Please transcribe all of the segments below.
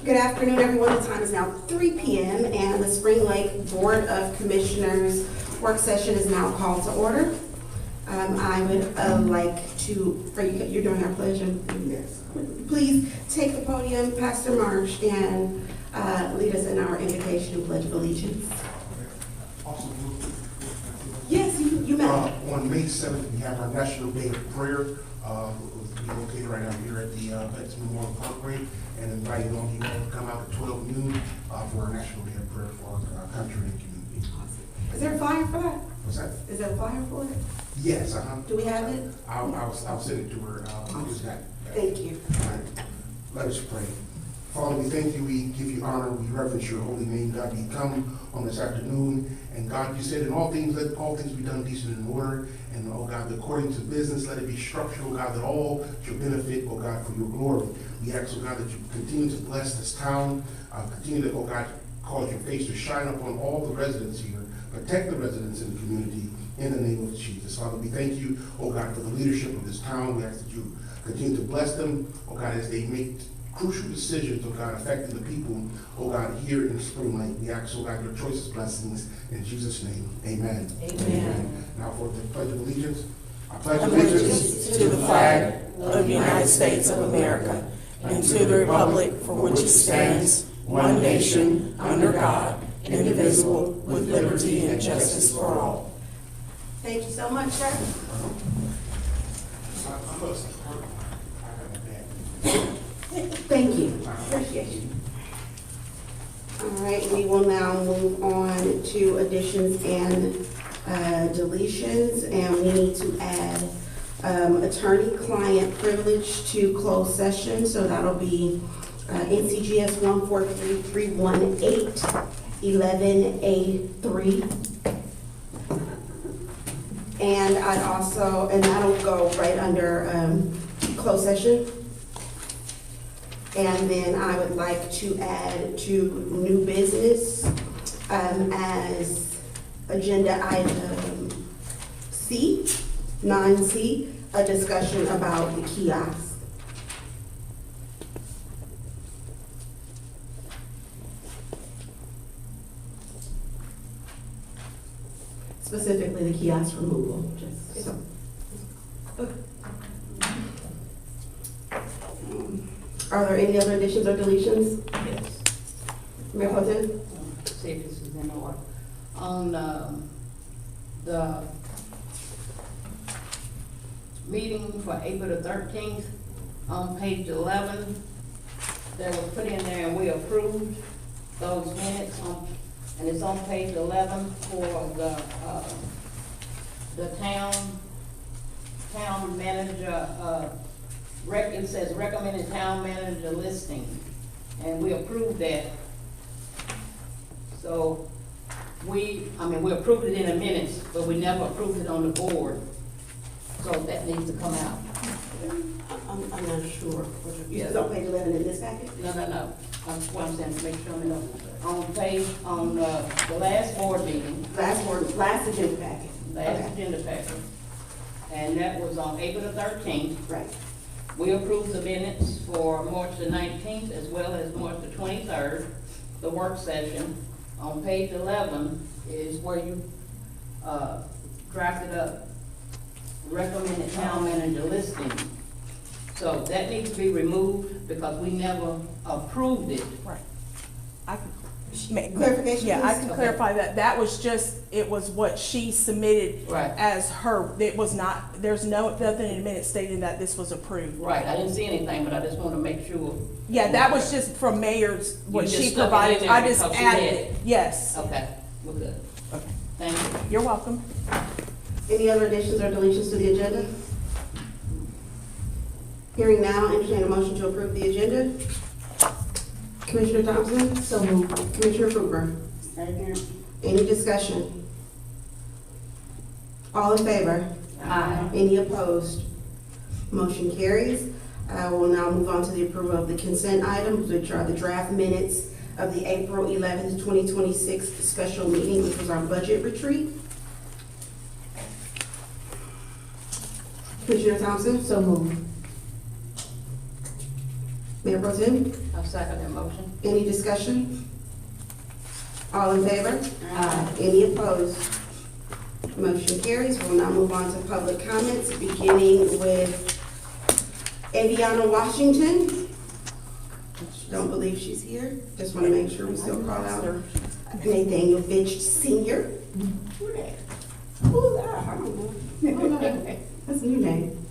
Good afternoon, everyone. The time is now 3 p.m. and the Spring Lake Board of Commissioners work session is now called to order. I would like to, you're doing our pledge. Yes. Please take the podium, Pastor Marsh, and lead us in our invocation and pledge of allegiance. Awesome. Yes, you may. On May 7th, we have our National Day of Prayer. We're located right out here at the Veterans Memorial Parkway, and inviting all you all to come out at 12 noon for our National Day of Prayer for our country and community. Awesome. Is there a flyer for that? What's that? Is there a flyer for it? Yes. Do we have it? I'll send it to her. Thank you. All right. Let us pray. Father, we thank you, we give you honor, we reverence your holy name. God, we come on this afternoon, and God, you said in all things, let all things be done decent and in order, and oh God, according to business, let it be structural, God, that all should benefit, oh God, for your glory. We ask, oh God, that you continue to bless this town, continue to, oh God, cause your face to shine upon all the residents here, protect the residents in the community, in the name of Jesus. Father, we thank you, oh God, for the leadership of this town. We ask that you continue to bless them, oh God, as they make crucial decisions, oh God, affecting the people, oh God, here in Spring Lake. We ask, oh God, your choicest blessings in Jesus' name. Amen. Amen. Now for the Pledge of Allegiance. I pledge Allegiance to the flag of the United States of America and to the republic for which it stands, one nation, under God, indivisible, with liberty and justice for all. Thank you so much, sir. Thank you. Appreciate you. All right, we will now move on to additions and deletions, and we need to add attorney-client privilege to closed session, so that'll be NCGS 143318, 11A3. And that'll go right under closed session. And then I would like to add to new business as agenda item C, 9C, a discussion about the kiosk. Specifically the kiosk removal, just so. Are there any other additions or deletions? Yes. Mayor Pro Tem? See if this is in order. On the meeting for April the 13th, on page 11, that was put in there and we approved those minutes and it's on page 11 for the town manager, it says recommended town manager listing, and we approved that. So we approved it in the minutes, but we never approved it on the board. So that needs to come out. I'm not sure. Yes. It's on page 11 in this packet? No. That's what I'm saying, to make sure we know. On the last board meeting, Last agenda packet. last Okay. agenda packet, and that was on April the 13th. Right. We approved the minutes for March the 19th as well as March the 23rd, the work session. On page 11 is where you drafted up recommended town manager listing. So that needs to be removed because we never approved it. Right. Clarification, Yeah, I please? can Okay. clarify that. That was just, it was what she submitted Right. as her, it was not, there's nothing in the minutes stating that this was approved. Right, I didn't see anything, but I just want to make sure. Yeah, that was just from mayor's, what You just she stuck it in provided. there I just because she added had it. it. Yes. Okay, we're good. Okay. Thank you. You're welcome. Any other additions or deletions to the agenda? Hearing now, entertain a motion to approve the agenda. Commissioner Thompson? So moved. Commissioner Cooper? Any discussion? All in favor? Aye. Any opposed? Motion carries. We'll now move on to the approval of the consent items, which are the draft minutes of the April 11th, 2026 special meeting, which was our budget retreat. Commissioner Thompson? So moved. Mayor Pro Tem, I second that motion. any discussion? All in favor? Any opposed? Motion carries. We'll now move on to public comments, beginning with Aviana Washington. Don't believe she's here. Just want to make sure we still call out Nathaniel Fitch Senior. Who that? Who's that? I don't know. I don't know. That's a new name.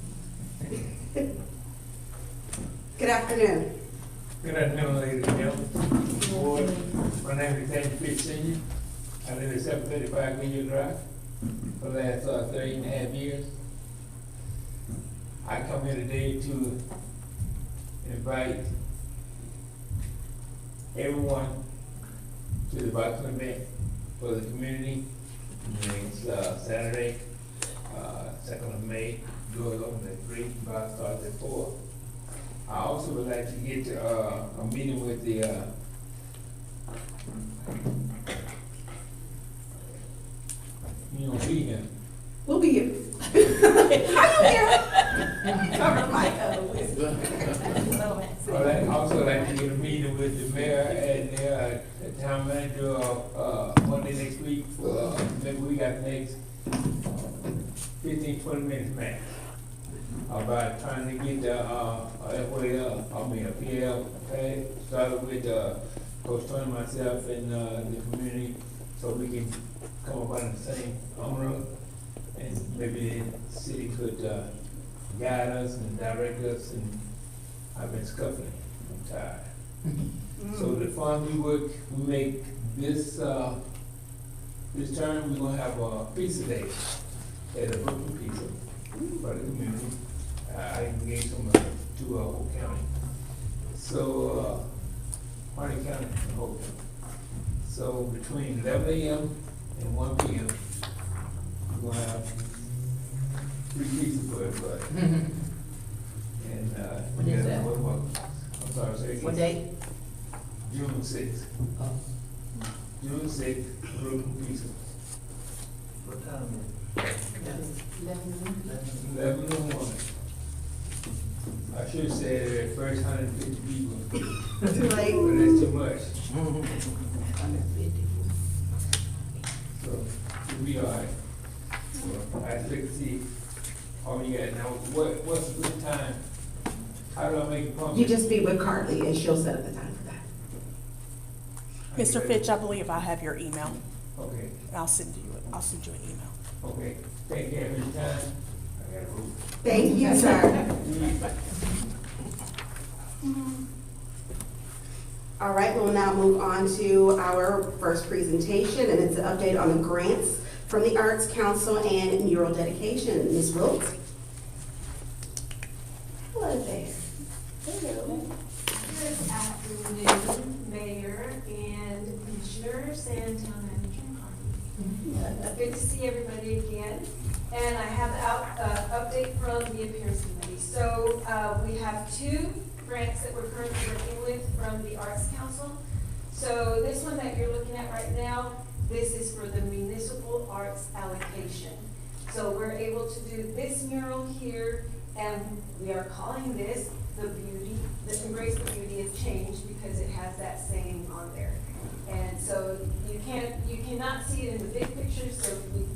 Good afternoon. Good afternoon, ladies and gentlemen. Board, my name is Nathaniel Fitch Senior. I live at 735 Goodyear Drive for the last 30.5 years. I come here today to invite everyone to the boxing event for the community. It's Saturday, 2nd of May, doors open at 3, bar starts at 4. I also would like to get a meeting with the you know, be here. We'll be here. How you here? Cover my I'd also like to get a meeting with the mayor and the town manager Monday next week for maybe we got the next 15-20 minutes max. About trying to get a PL, started with Coach Tony, myself, and the community, so we can come up under the same umbrella, and maybe the city could guide us and direct us, and I've been scuffling, I'm tired. So the fun we make this term, we're gonna have a pizza day at a Brooklyn Pizza for the community. I even gave some to Hope County. So, Harnett County and Hope County. So between 11 a.m. and 1 p.m., we're gonna have 3 pizzas for everybody. And, When is that? I'm sorry, say again. What date? June 6th. June 6th, Brooklyn Pizza. What time is 11 in the morning. I should have said at first 150 people, Too late. but that's too much. So, we'll be all right. So, I expect to see all you got. Now, what's a good time? How do I make it public? You just be with Carly and she'll set up the time for that. Mr. Fitch, I believe I have your email. Okay, I'll send you an email. okay. Take care of your time. I gotta move. Thank you, sir. All right, we'll now move on to our first presentation, and it's an update on the grants from the Arts Council and mural dedication. Ms. Wilkes? Hello there. Hello. Good afternoon, Mayor and Commissioners and Town Manager Carney. Good to see everybody again. And I have an update from the Appearance Committee. So we have 2 grants that we're currently working with from the Arts Council. So this one that you're looking at right now, this is for the municipal arts allocation. So we're able to do this mural here, and we are calling this the Embrace the Beauty of Change, because it has that saying on there. And so you cannot see it in the big picture, so we've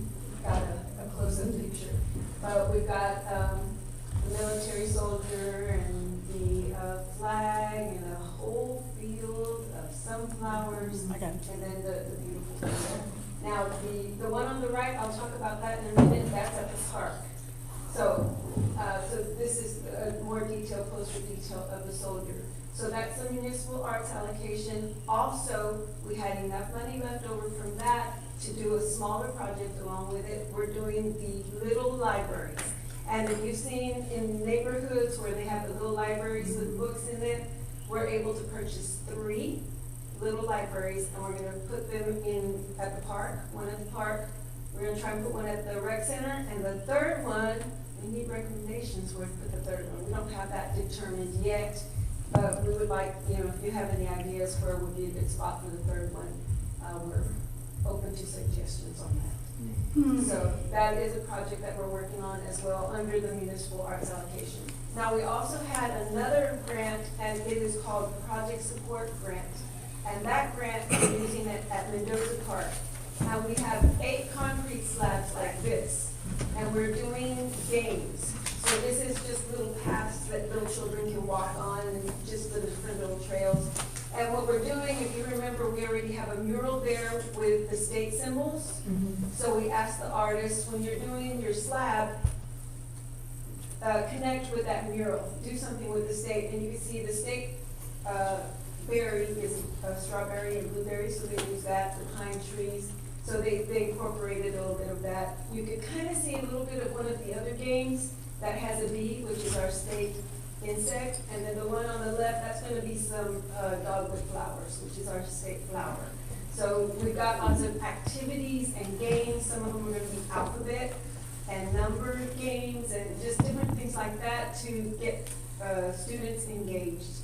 got a close-up picture. But we've got the military soldier and the flag and a whole field of sunflowers, Okay. and then the beautiful picture. Now, the one on the right, I'll talk about that in a minute, that's at the park. So this is a more detail, closer detail of the soldier. So that's the municipal arts allocation. Also, we had enough money left over from that to do a smaller project along with it. We're doing the little libraries. And if you've seen in neighborhoods where they have the little libraries with books in it, we're able to purchase 3 little libraries, and we're gonna put them at the park, one at the park. We're gonna try and put one at the rec center, and the third one, we need recommendations where to put the third one. We don't have that determined yet, but we would like, if you have any ideas where would be a good spot for the third one, we're open to suggestions on that. So that is a project that we're working on as well under the municipal arts allocation. Now, we also had another grant, and it is called Project Support Grant. And that grant, we're using it at Mendoza Park. Now, we have 8 concrete slabs like this, and we're doing games. So this is just little paths that little children can walk on, and just the different little trails. And what we're doing, if you remember, we already have a mural there with the state symbols. So we asked the artists, when you're doing your slab, connect with that mural, do something with the state, and you can see the state berry is strawberry and blueberry, so they use that, the pine trees. So they incorporated a little bit of that. You could kind of see a little bit of one of the other games that has a bee, which is our state insect. And then the one on the left, that's going to be some dogwood flowers, which is our state flower. So we've got lots of activities and games. Some of them are going to be alphabet and number games and just different things like that to get students engaged,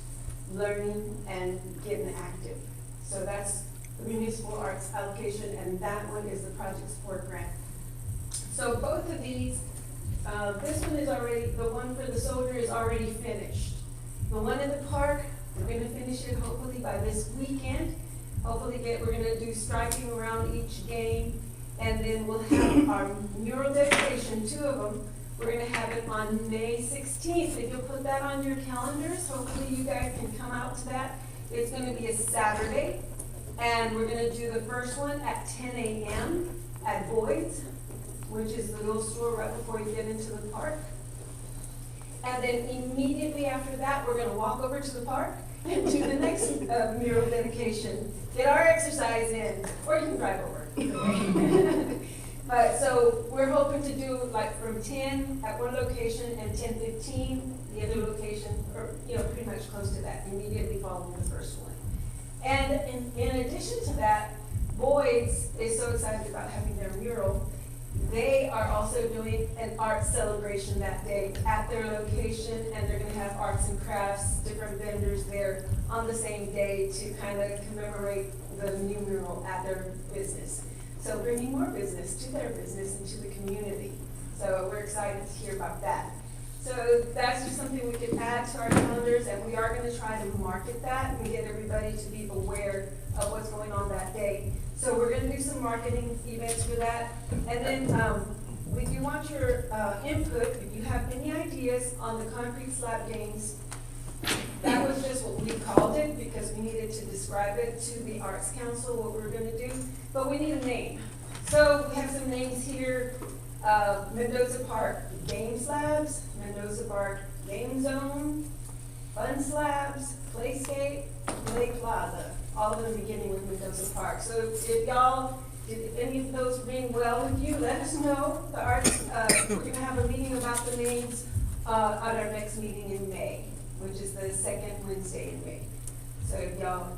learning, and getting active. So that's the municipal arts allocation, and that one is the Project Support Grant. So both of these, this one is already, the one for the soldier is already finished. The one in the park, we're gonna finish it hopefully by this weekend. Hopefully we're gonna do striping around each game, and then we'll have our mural dedication, 2 of them. We're gonna have it on May 16th. If you'll put that on your calendars, hopefully you guys can come out to that. It's gonna be a Saturday, and we're gonna do the first one at 10 a.m. at Boyd's, which is the little store right before you get into the park. And then immediately after that, we're gonna walk over to the park and do the next mural dedication. Get our exercise in, or you can drive over. But so we're hoping to do like from 10 at one location and 10:15 the other location, or pretty much close to that, immediately following the first one. And in addition to that, Boyd's is so excited about having their mural. They are also doing an art celebration that day at their location, and they're going to have arts and crafts, different vendors there on the same day to kind of commemorate the new mural at their business. So bringing more business to their business and to the community. So we're excited to hear about that. So that's just something we can add to our calendars, and we are going to try to market that and get everybody to be aware of what's going on that day. So we're going to do some marketing events for that. And then we do want your input. If you have any ideas on the concrete slab games, that was just what we called it because we needed to describe it to the Arts Council, what we were going to do. But we need a name. So we have some names here. Mendoza Park Game Slabs, Mendoza Park Game Zone, Fun Slabs, Playscape, Play Plaza, all of them beginning with Mendoza Park. So if any of those ring well with you, let us know. The arts, we're going to have a meeting about the names at our next meeting in May, which is the second Wednesday in May. So if y'all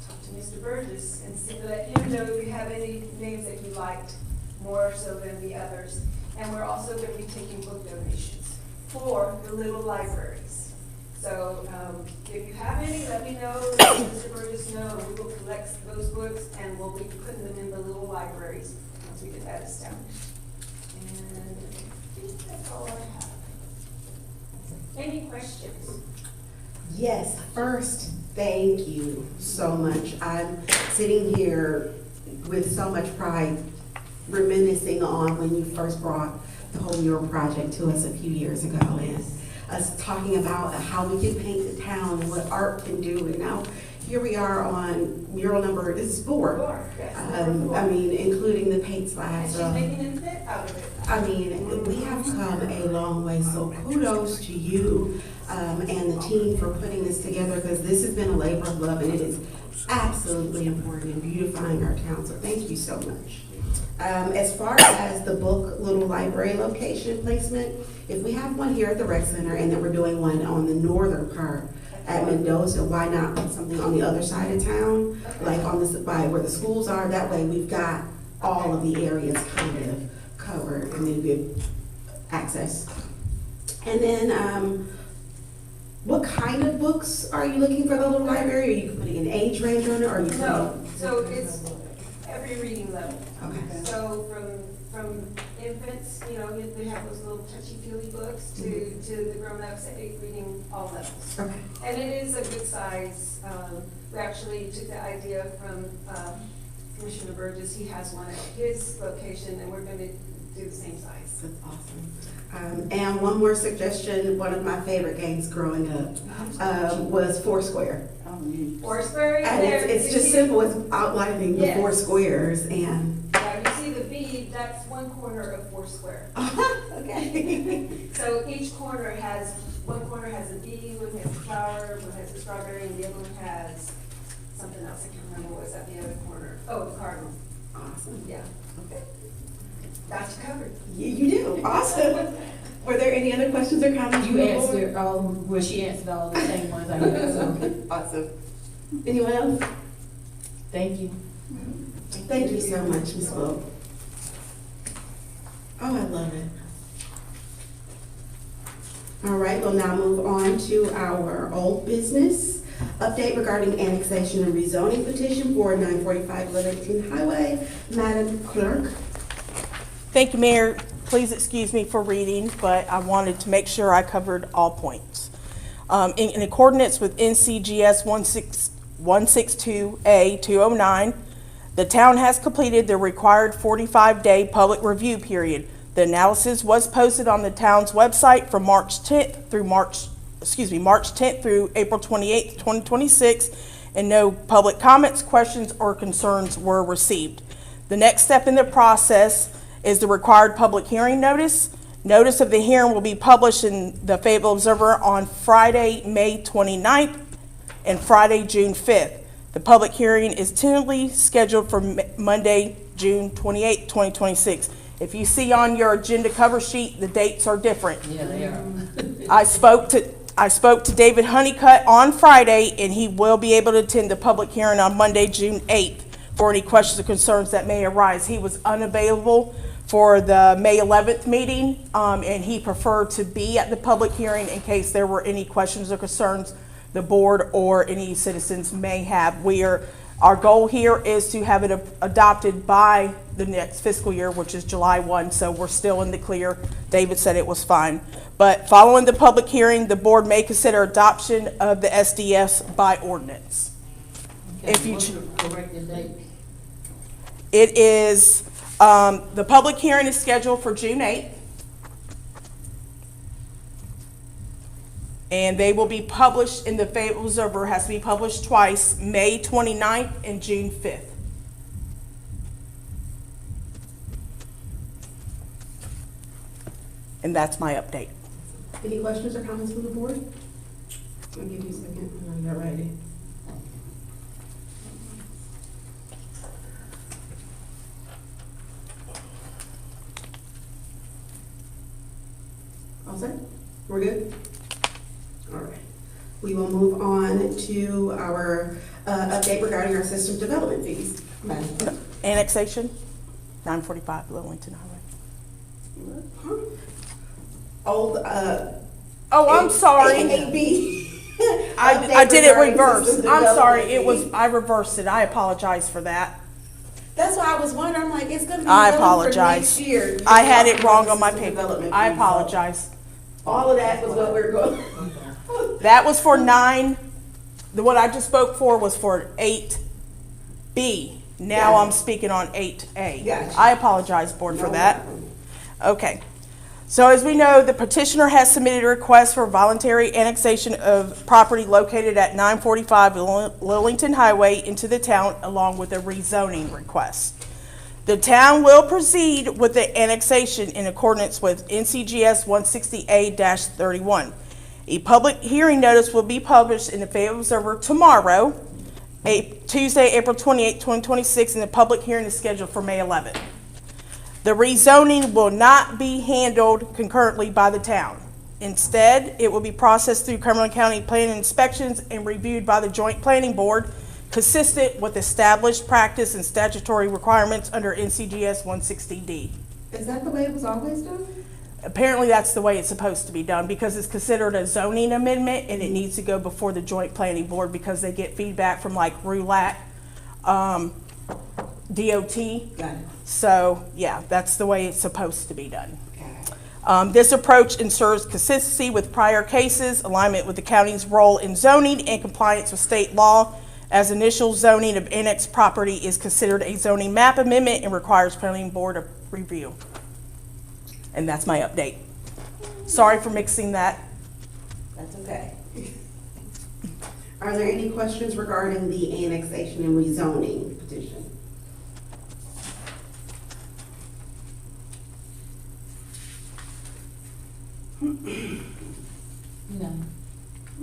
talk to Mr. Burgess and let him know if you have any names that you liked more so than the others. And we're also going to be taking book donations for the little libraries. So if you have any, let me know, let Mr. Burgess know, and we will collect those books and we'll be putting them in the little libraries once we get that established. And I think that's all I have. Any questions? Yes, first, thank you so much. I'm sitting here with so much pride, reminiscing on when you first brought the whole mural project to us a few years ago, and us talking about how we can paint the town and what art can do. And now here we are on mural number, this is 4. Yes, I mean, including the paint and slabs. she's making an event out of it. I mean, we have come a long way, so kudos to you and the team for putting this together, because this has been a labor of love, and it is absolutely important in beautifying our town, so thank you so much. As far as the book little library location placement, if we have one here at the rec center and then we're doing one on the northern part at Mendoza, why not put something on the other side of town, like on this, by where the schools are? That way we've got all of the areas kind of covered and then give access. And then what kind of books are you looking for the little library? Are you putting an age range on it, or are you No, so it's every reading level. Okay. So from infants, you know, they have those little touchy-feely books, to the grown-ups reading all levels. Okay. And it is a good size. We actually took the idea from Commissioner Burgess. He has one at his location, and we're going to do the same size. That's awesome. And one more suggestion, one of my favorite games growing up was Foursquare. Foursquare is And there. it's You just see- simple as outlining the Yes. four squares and, Yeah, you see the bead, that's one corner of Foursquare. okay. So each corner has, one corner has a bee, one has a flower, one has a strawberry, and the other one has something else. I can't remember what was at the other corner. Oh, the cardinal. Awesome. Yeah. Okay. Got you covered. You do, awesome. Were there any other questions or comments? You answered all, well, she answered all the same ones I had, so, Awesome. Anyone else? thank you. Thank you so much, Ms. Wilk. Oh, I love it. All right, we'll now move on to our old business. Update regarding annexation and rezoning petition for 945 Livingston Highway. Madam Clerk. Thank you, Mayor. Please excuse me for reading, but I wanted to make sure I covered all points. In accordance with NCGS 162A-209, the town has completed the required 45-day public review period. The analysis was posted on the town's website from March 10th through April 28th, 2026, and no public comments, questions, or concerns were received. The next step in the process is the required public hearing notice. Notice of the hearing will be published in the Fayetteville Observer on Friday, May 29th and Friday, June 5th. The public hearing is tentatively scheduled for Monday, June 28th, 2026. If you see on your agenda cover sheet, the dates are different. Yeah, they are. I spoke to David Honeycutt on Friday, and he will be able to attend the public hearing on Monday, June 8th, for any questions or concerns that may arise. He was unavailable for the May 11th meeting, and he preferred to be at the public hearing in case there were any questions or concerns the board or any citizens may have. Our goal here is to have it adopted by the next fiscal year, which is July 1, so we're still in the clear. David said it was fine. But following the public hearing, the board may consider adoption of the SDS by ordinance. If you What's the corrected date? It is, the public hearing is scheduled for June 8th. And they will be published in the Fayetteville Observer, has to be published twice, May 29th and June 5th. And that's my update. Any questions or comments from the board? I'll give you a second when you're ready. All set? We're good? All right. We will move on to our update regarding our system development fees. Madam Clerk. Annexation, 945 Lillington Highway. Old, Oh, I'm sorry. AB. I did it Update regarding reverse. system I'm sorry, development fees. I reversed it. I apologize for that. That's why I was wondering, I'm like, it's gonna be I done for apologize. next year. I had it wrong on my System paper. development I fees. apologize. All of that was what we were going. That was for 9, what I just spoke for was for 8B. Now Gotcha. I'm speaking on 8A. Gotcha. I apologize, board, for No that. problem. Okay. So as we know, the petitioner has submitted a request for voluntary annexation of property located at 945 Lillington Highway into the town, along with a rezoning request. The town will proceed with the annexation in accordance with NCGS 160A-31. A public hearing notice will be published in the Fayetteville Observer tomorrow, Tuesday, April 28, 2026, and the public hearing is scheduled for May 11th. The rezoning will not be handled concurrently by the town. Instead, it will be processed through Cumberland County Planning Inspections and reviewed by the Joint Planning Board, consistent with established practice and statutory requirements under NCGS 160D. Is that the way it was always done? Apparently, that's the way it's supposed to be done because it's considered a zoning amendment and it needs to go before the Joint Planning Board because they get feedback from like RULAC, DOT. Got it. So, yeah, that's the way it's supposed to be done. Okay. This approach ensures consistency with prior cases, alignment with the county's role in zoning, and compliance with state law, as initial zoning of annexed property is considered a zoning map amendment and requires planning board of review. And that's my update. Sorry for mixing that. That's okay. Are there any questions regarding the annexation and rezoning petition? No.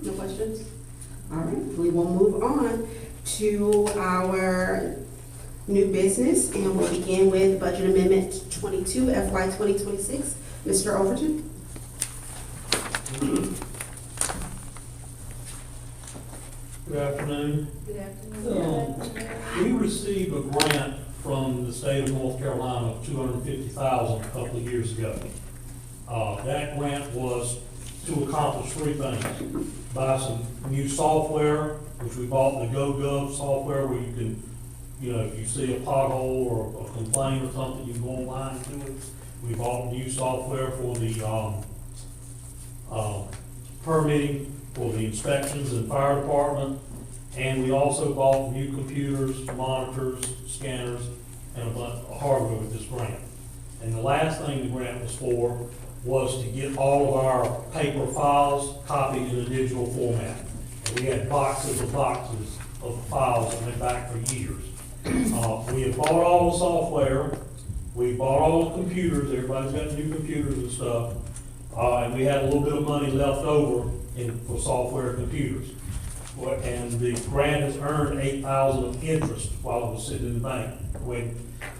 No questions? All right, we will move on to our new business, and we'll begin with Budget Amendment 22 FY 2026. Mr. Overton? Good afternoon. Good afternoon. We received a grant from the state of North Carolina of $250,000 a couple of years ago. That grant was to accomplish three things. Buy some new software, which we bought, the GoGov software, where you can, if you see a pothole or a complaint or something, you can go online and do it. We bought new software for the permitting, for the inspections and fire department. And we also bought new computers, monitors, scanners, and a bunch of hardware with this grant. And the last thing the grant was for was to get all of our paper files copied in a digital format. And we had boxes of files that went back for years. We had bought all the software, we bought all the computers, everybody's got new computers and stuff, and we had a little bit of money left over for software and computers. And the grant has earned $8,000 of interest while it was sitting in the bank.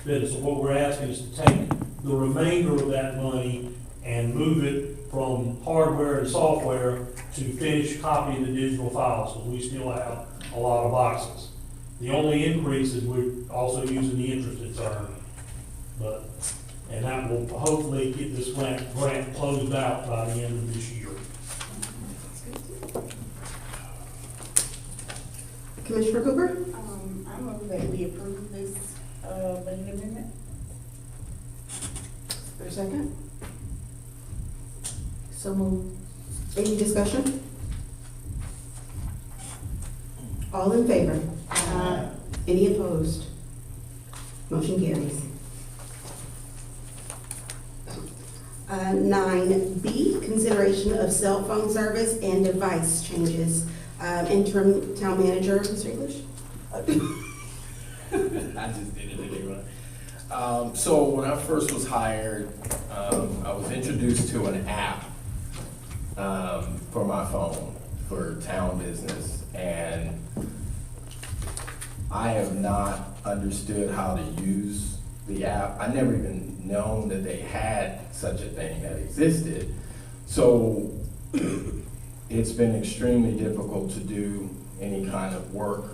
So what we're asking is to take the remainder of that money and move it from hardware and software to finish copying the digital files, so we still have a lot of boxes. The only increase is we're also using the interest it's earned. And that will hopefully get this grant closed out by the end of this year. Commissioner Cooper? I move that we approve this, budget amendment. For a second. So moved. Any discussion? All in favor? Any opposed? Motion carries. 9B, consideration of cell phone service and device changes. Interim Town Manager, Mr. English? I just did it anyway. So when I first was hired, I was introduced to an app for my phone for town business, and I have not understood how to use the app. I never even known that they had such a thing that existed. So it's been extremely difficult to do any kind of work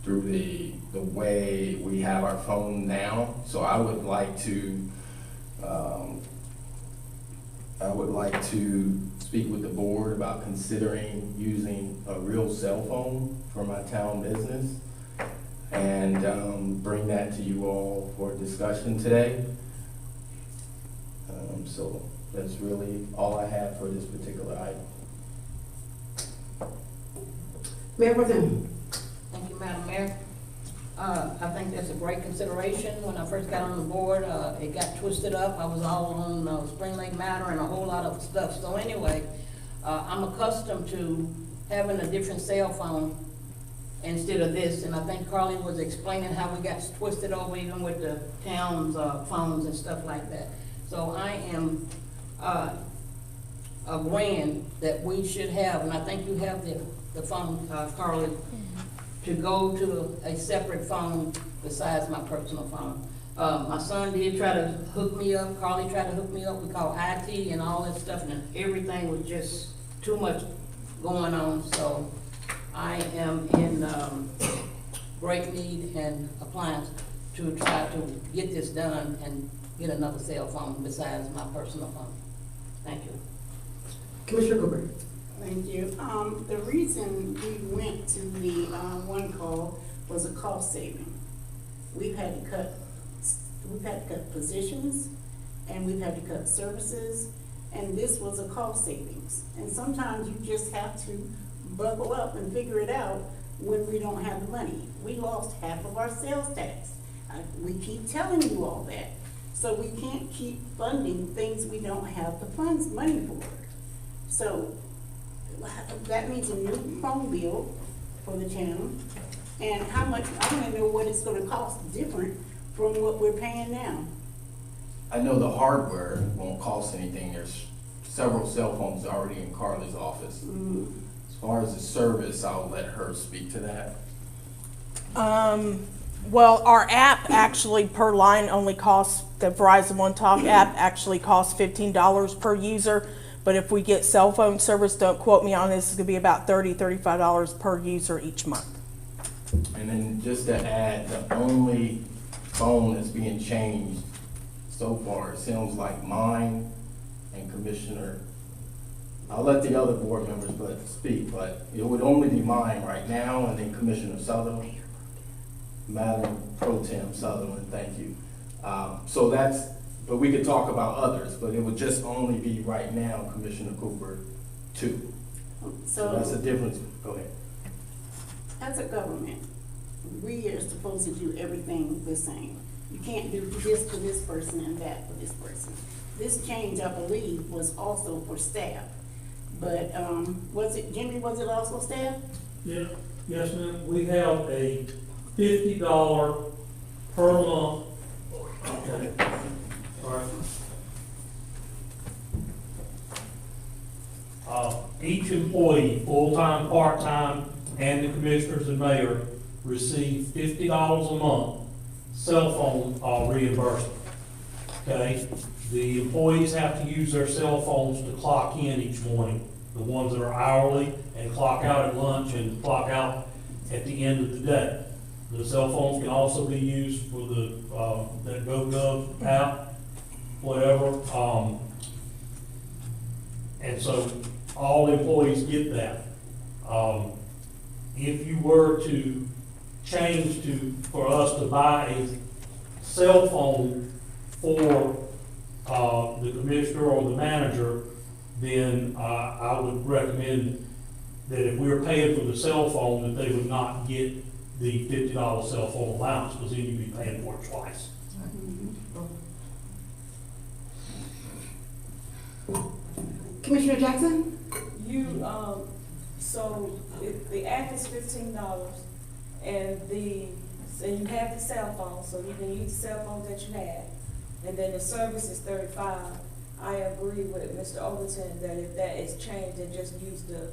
through the way we have our phone now. So I would like to speak with the board about considering using a real cell phone for my town business, and bring that to you all for discussion today. So that's really all I have for this particular item. Mayor Pro Tem. Thank you, Madam Mayor. I think that's a great consideration. When I first got on the board, it got twisted up. I was all on Spring Lake Matter and a whole lot of stuff. So anyway, I'm accustomed to having a different cell phone instead of this. And I think Carly was explaining how we got twisted over even with the town's phones and stuff like that. So I am agreeing that we should have, and I think you have the phone, Carly, to go to a separate phone besides my personal phone. My son did try to hook me up, Carly tried to hook me up, we call IT and all that stuff, and everything was just too much going on, so I am in great need and applying to try to get this done and get another cell phone besides my personal phone. Thank you. Commissioner Cooper. Thank you. The reason we went to the one call was a cost saving. we've had to cut positions, and we've had to cut services, and this was a cost savings. And sometimes you just have to buckle up and figure it out when we don't have the money. We lost half of our sales tax. We keep telling you all that. So we can't keep funding things we don't have the money for. So that means a new phone bill for the town. And how much, I want to know what it's gonna cost different from what we're paying now. I know the hardware won't cost anything. There's several cell phones already in Carly's office. As far as the service, I'll let her speak to that. Well, our app actually per line only costs, the Verizon One Talk app actually costs $15 per user. But if we get cell phone service, don't quote me on this, it's gonna be about $35 per user each month. And then just to add, the only phone that's being changed so far, it sounds like mine and Commissioner, I'll let the other board members speak, but it would only be mine right now, and then Commissioner Sutherland. Madam Pro Tem Sutherland, thank you. So but we could talk about others, but it would just only be right now, Commissioner Cooper, 2. So that's the difference. Go ahead. As a government, we are supposed to do everything the same. You can't do this for this person and that for this person. This change, I believe, was also for staff. But, Jimmy, was it also staff? Yeah, yes, ma'am. We have a $50 per month. Okay. All right. Each employee, full-time, part-time, and the commissioners and mayor receive $50 a month cell phone reimbursement. Okay? The employees have to use their cell phones to clock in each morning, the ones that are hourly, and clock out at lunch and clock out at the end of the day. The cell phones can also be used for the GoGov app, whatever. And so all employees get that. If you were to change for us to buy a cell phone for the commissioner or the manager, then I would recommend that if we were paying for the cell phone, that they would not get the $50 cell phone allowance, because then you'd be paying for it twice. Commissioner Jackson? So if the app is $15 and so you have the cell phone, so you can use the cell phone that you have, and then the service is $35, I agree with Mr. Overton that if that is changed, then just use the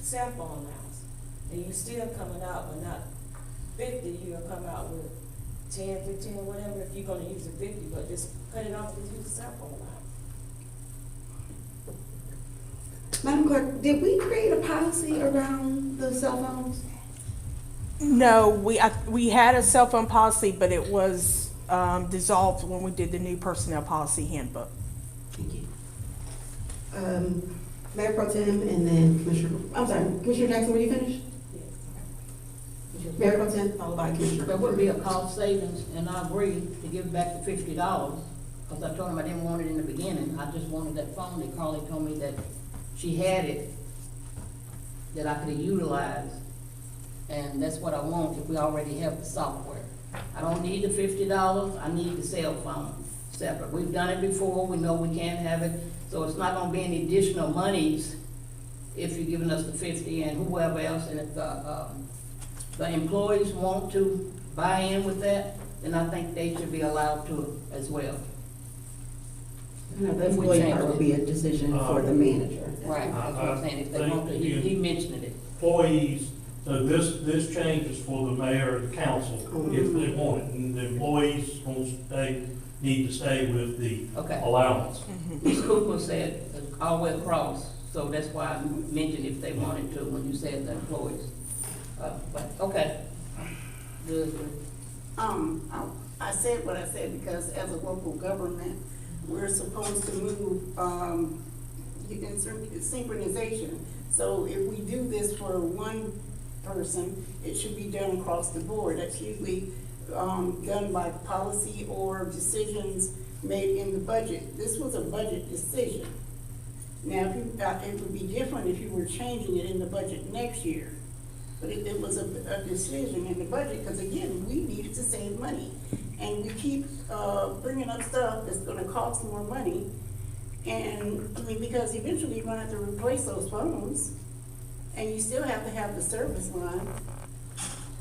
cell phone allowance. And you still coming out, but not 50, you'll come out with 10, 15, whatever, if you're gonna use the 50, but just cut it off and use the cell phone allowance. Madam Clerk, did we create a policy around the cell phones? No, we had a cell phone policy, but it was dissolved when we did the new personnel policy handbook. Thank you. Mayor Pro Tem and then Commissioner Jackson, were you finished? Mayor Pro Tem, followed by Commissioner. There would be a cost savings, and I agree to give back the $50, because I told him I didn't want it in the beginning. I just wanted that phone, and Carly told me that she had it, that I could utilize, and that's what I want if we already have the software. I don't need the $50, I need the cell phone separate. We've done it before, we know we can't have it, so it's not gonna be any additional monies if you're giving us the 50 and whoever else, and if the employees want to buy in with that, then I think they should be allowed to as well. No, the employee part would be a decision for the manager. Right, that's what I'm saying, if they want to, he mentioned it. Employees, so this change is for the mayor and the council, if they want it, and the employees need to stay with the Okay. allowance. Ms. Cooper said all the way across, so that's why I mentioned if they wanted to when you said the employees. But, okay. Good. I said what I said because as a local government, we're supposed to move, in synchronization. So if we do this for one person, it should be done across the board. That's usually done by policy or decisions made in the budget. This was a budget decision. Now, if you, it would be different if you were changing it in the budget next year. But it was a decision in the budget, because again, we needed to save money. And we keep, bringing up stuff that's gonna cost more money. And, I mean, because eventually you're gonna have to replace those phones, and you still have to have the service line.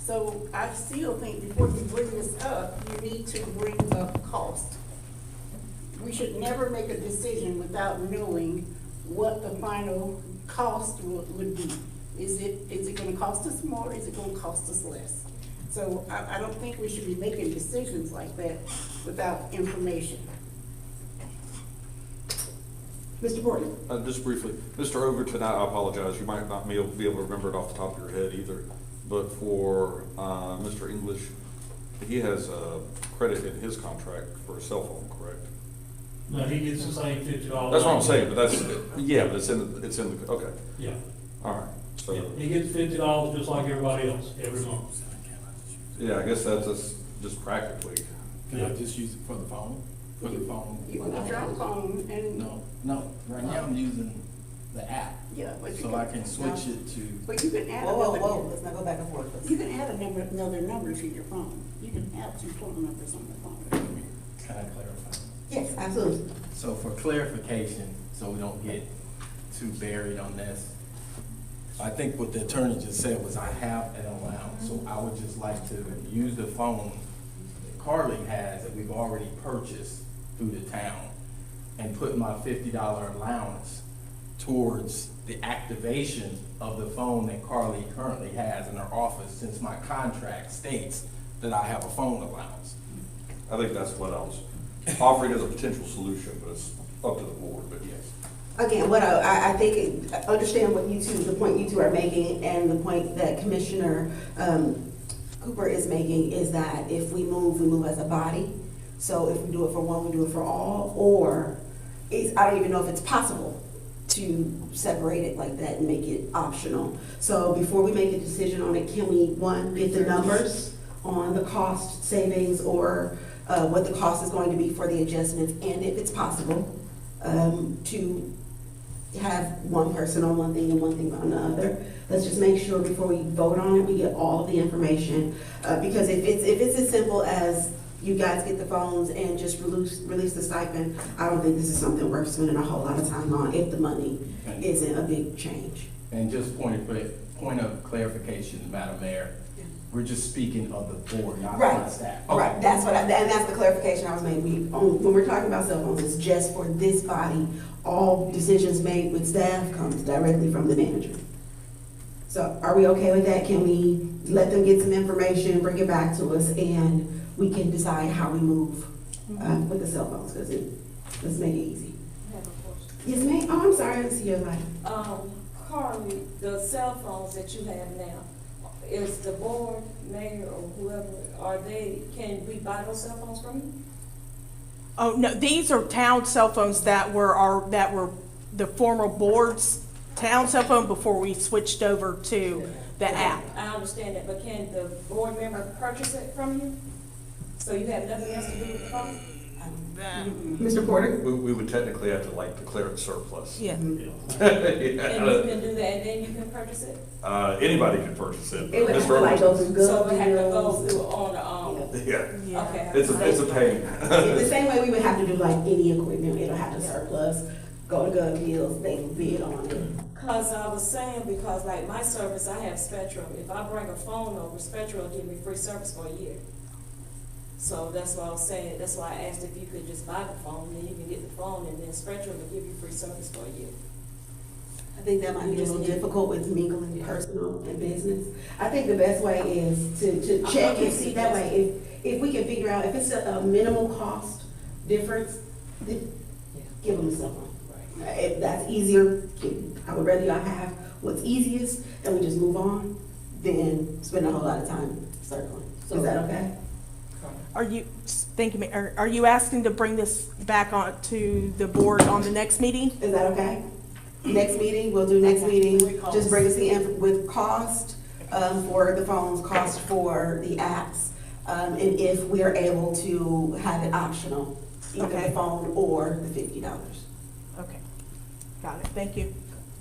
So I still think before you bring this up, you need to bring up cost. We should never make a decision without knowing what the final cost would be. Is it gonna cost us more, is it gonna cost us less? So I don't think we should be making decisions like that without information. Mr. Porter? Just briefly, Mr. Overton, I apologize, you might not be able to remember it off the top of your head either, but for Mr. English, he has a credit in his contract for a cell phone, correct? No, he gets the same $50. That's what I'm saying, but that's, yeah, but it's in the, okay, Yeah, all right. So, yeah, he gets $50 just like everybody else, every month. yeah, I guess that's just practically. Can I just use it for the phone? For the phone? You can get your own phone and. No, right now I'm using the app, Yeah, but you so I can switch it to, But you can add Whoa, another. let's not go back and forth. You can add another number to your phone. You can add 2 phone numbers on the phone. can I clarify? Yes, absolutely. So for clarification, so we don't get too buried on this, I think what the attorney just said was I have an allowance, so I would just like to use the phone Carly has that we've already purchased through the town and put my $50 allowance towards the activation of the phone that Carly currently has in her office, since my contract states that I have a phone allowance. I think that's what I was offering as a potential solution, but it's up to the board, but yes. Again, what I think, understand what the point you two are making, and the point that Commissioner Cooper is making is that if we move as a body. So if we do it for one, we do it for all, or I don't even know if it's possible to separate it like that and make it optional. So before we make a decision on it, can we, one, get the numbers on the cost savings, or what the cost is going to be for the adjustments, and if it's possible, to have one person on one thing and one thing on the other. Let's just make sure before we vote on it, we get all of the information. Because if it's as simple as you guys get the phones and just release the stipend, I don't think this is something worth spending a whole lot of time on if the money isn't a big change. And just point of clarification, Madam Mayor, we're just speaking of the board, not Right. the staff. Right, that's and that's the clarification I was making. When we're talking about cell phones, it's just for this body. All decisions made with staff comes directly from the manager. So are we okay with that? Can we let them get some information, bring it back to us, and we can decide how we move with the cell phones? Because let's make it easy. I have a question. Yes, ma'am. Oh, I'm sorry, I didn't see your light. Carly, the cell phones that you have now, is the board, mayor, or whoever, can we buy those cell phones from you? Oh, no, these are town cell phones that were the former board's town cell phone before we switched over to the app. I understand that, but can the board member purchase it from you? So you have nothing else to do with the phone? Mr. Porter? We would technically have to declare it surplus. Yeah. And you can do that, and then you can purchase it? Anybody could purchase it. It would have to Mr. go through good So we have to go deals. through on the, Yeah, Yeah. okay. it's a pain. The same way we would have to do like any equipment, it'll have to surplus, go to good deals, they will bid on it. Cause I was saying, because like my service, I have Spectrum. If I bring a phone over, Spectrum will give me free service for a year. So that's what I was saying. That's why I asked if you could just buy the phone, then you can get the phone, and then Spectrum will give you free service for a year. I think that might be a little difficult with mingling personal and business. I think the best way is to check and see that way, if we can figure out, if it's a minimal cost difference, then give them the cell phone. If that's easier, I would rather y'all have what's easiest and we just move on than spend a whole lot of time circling. Is that okay? Are you, thank you, Mayor. Are you asking to bring this back on to the board on the next meeting? Is that okay? Next meeting, we'll do next meeting, just bring us the with cost for the phones, cost for the apps, and if we're able to have it optional, either the Okay. phone or the $50. Okay, got it, thank you.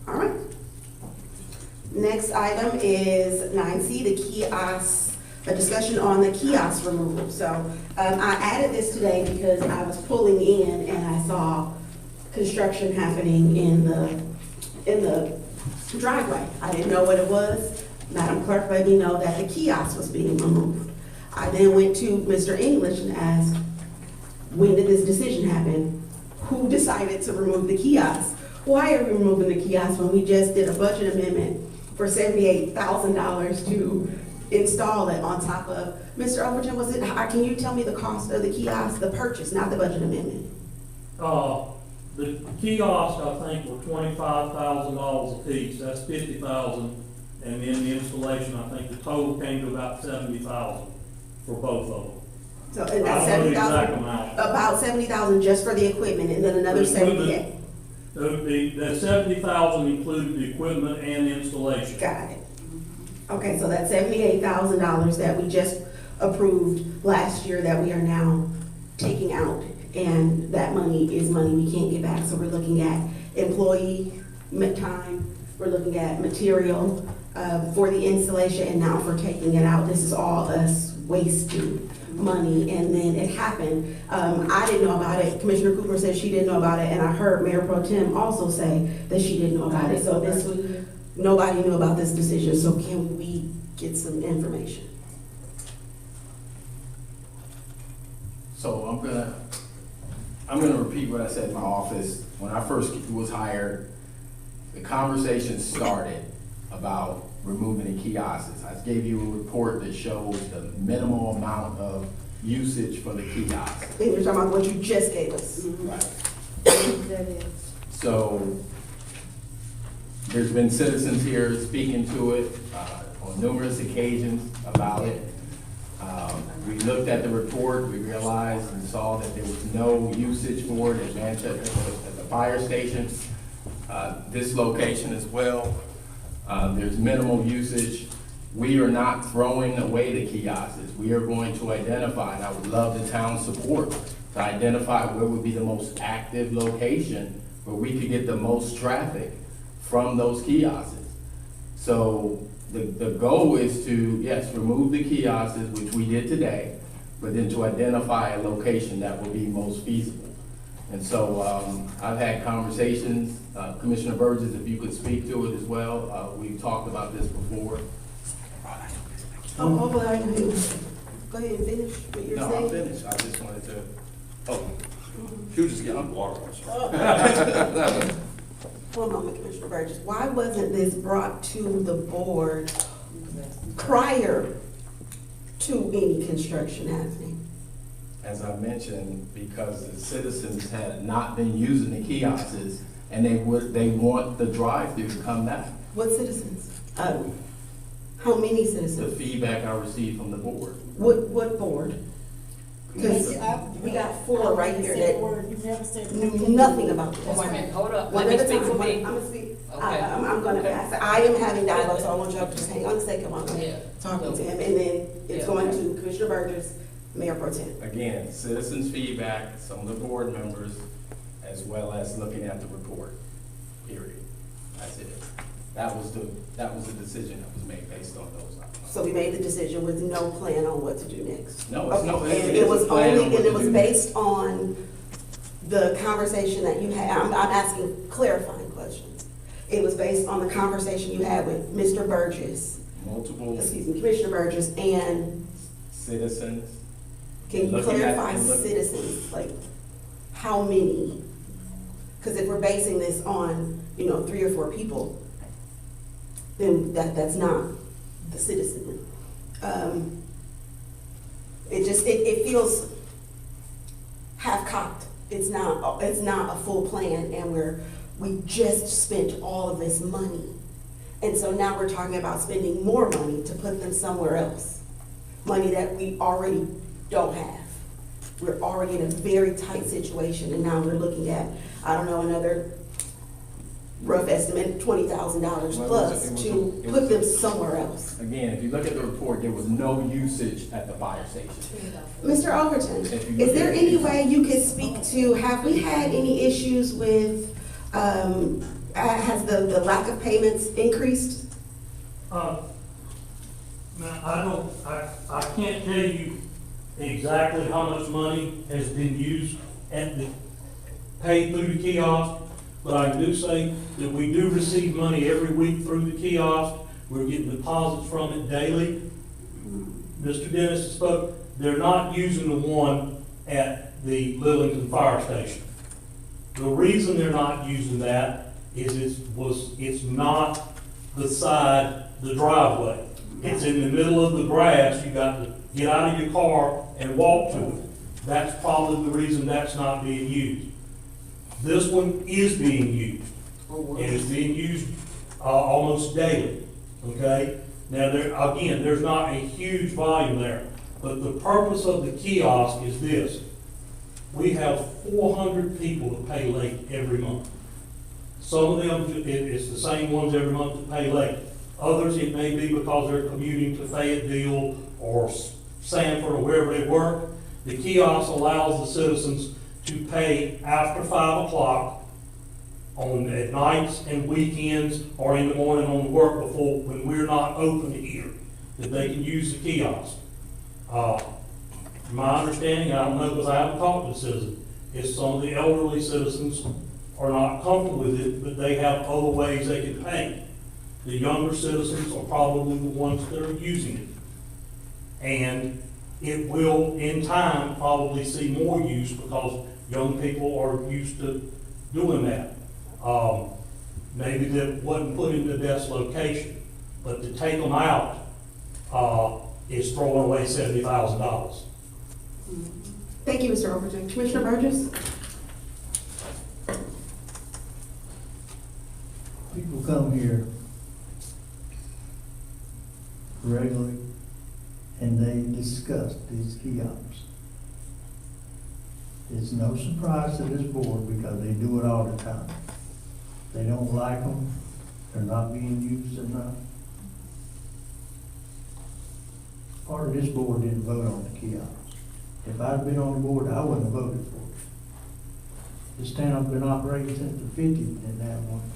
All right. Next item is 9C, the kiosk, a discussion on the kiosk removal. So I added this today because I was pulling in and I saw construction happening in the driveway. I didn't know what it was. Madam Clerk let me know that the kiosk was being removed. I then went to Mr. English and asked, when did this decision happen? Who decided to remove the kiosk? Why are we removing the kiosk when we just did a budget amendment for $78,000 to install it on top of? Mr. Overton, can you tell me the cost of the kiosk, the purchase, not the budget amendment? The kiosk, I think, were $25,000 a piece, that's $50,000. And then the installation, I think the total came to about $70,000 for both of them. So I and that's don't know the exact 70,000, amount. about 70,000 just for the equipment and then another The equipment. 78. The $70,000 included the equipment and the installation. Got it. Okay, so that's $78,000 that we just approved last year that we are now taking out. And that money is money we can't get back. So we're looking at employee time, we're looking at material for the installation, and now for taking it out. This is all us wasting money, and then it happened. I didn't know about it. Commissioner Cooper said she didn't know about it, and I heard Mayor Pro Tem also say that she didn't know about it. So nobody knew about this decision, so can we get some information? So I'm gonna repeat what I said in my office. When I first was hired, the conversation started about removing the kiosks. I gave you a report that shows the minimal amount of usage for the kiosks. And you're talking about what you just gave us. Right. That is. So there's been citizens here speaking to it on numerous occasions about it. We looked at the report, we realized and saw that there was no usage for it at Manchester, at the fire station. This location as well, there's minimal usage. We are not throwing away the kiosks. We are going to identify, and I would love the town's support, to identify where would be the most active location where we could get the most traffic from those kiosks. So the goal is to, yes, remove the kiosks, which we did today, but then to identify a location that will be most feasible. And so I've had conversations, Commissioner Burgess, if you could speak to it as well. We've talked about this before. Go ahead and finish what you're No, I'm saying. finished. I just wanted to, oh, She was just getting water. I'm sorry. One moment, Commissioner Burgess. Why wasn't this brought to the board prior to any construction happening? as I mentioned, because the citizens had not been using the kiosks and they want the drive-through to come back. What citizens? How many The citizens? feedback I received from the board. What board? Because we got four right here that You never said. knew nothing about this. Wait a minute, hold up, One let me at a speak time. for me. I'm gonna speak. Okay. I'm gonna pass. I am having dialogue, so I want y'all to just hang on a second while I'm Yeah. talking to him, and then it's Yeah. going to Commissioner Burgess, Mayor Pro Tem. Again, citizens' feedback, some of the board members, as well as looking at the report, period. That's it. That was the decision that was made based on those items. So we made the decision with no plan on what to do next. No, it's no, Okay, it and is it was a plan on only, what and to it was do. based on the conversation that you had, I'm asking clarifying questions. It was based on the conversation you had with Mr. Burgess, Multiple Commissioner Burgess, and citizens. can you Looking at- clarify and look- citizens, like, how many? Because if we're basing this on, 3 or 4 people, then that's not the citizen. It feels half-cocked. It's not a full plan, and we just spent all of this money. And so now we're talking about spending more money to put them somewhere else. Money that we already don't have. We're already in a very tight situation, and now we're looking at, another rough estimate, $20,000 Well, plus it was to it put was- them somewhere else. Again, if you look at the report, there was no usage at the fire station. Mr. Overton, If you is look there at- any way you could speak to, have we had any issues with, has the lack of payments increased? Now, I can't tell you exactly how much money has been used paid through the kiosk, but I do say that we do receive money every week through the kiosk. We're getting deposits from it daily. Mr. Dennis spoke, they're not using the one at the Lillington Fire Station. The reason they're not using that is it's not beside the driveway. It's in the middle of the grass. You got to get out of your car and walk to it. That's probably the reason that's not being used. This one is being used, and it's being used almost daily, okay? Now, there's not a huge volume there, but the purpose of the kiosk is this. We have 400 people that pay late every month. Some of them, it's the same ones every month that pay late. Others, it may be because they're commuting to Fayetteville or Sanford or wherever they work. The kiosk allows the citizens to pay after 5 o'clock at nights and weekends or in the morning on work before, when we're not open here, that they can use the kiosk. My understanding, I don't know because I haven't talked to the citizens, is some of the elderly citizens are not comfortable with it, but they have other ways they can pay. The younger citizens are probably the ones that are using it. And it will, in time, probably see more use because young people are used to doing that. Maybe that wasn't put in the best location, but to take them out is throwing away $70,000. Thank you, Mr. Overton. Commissioner Burgess? People come here regularly and they discuss these kiosks. It's no surprise to this board because they do it all the time. They don't like them, they're not being used enough. Part of this board didn't vote on the kiosks. If I'd been on the board, I wouldn't have voted for it. This town's been operating since the 50s, didn't have one.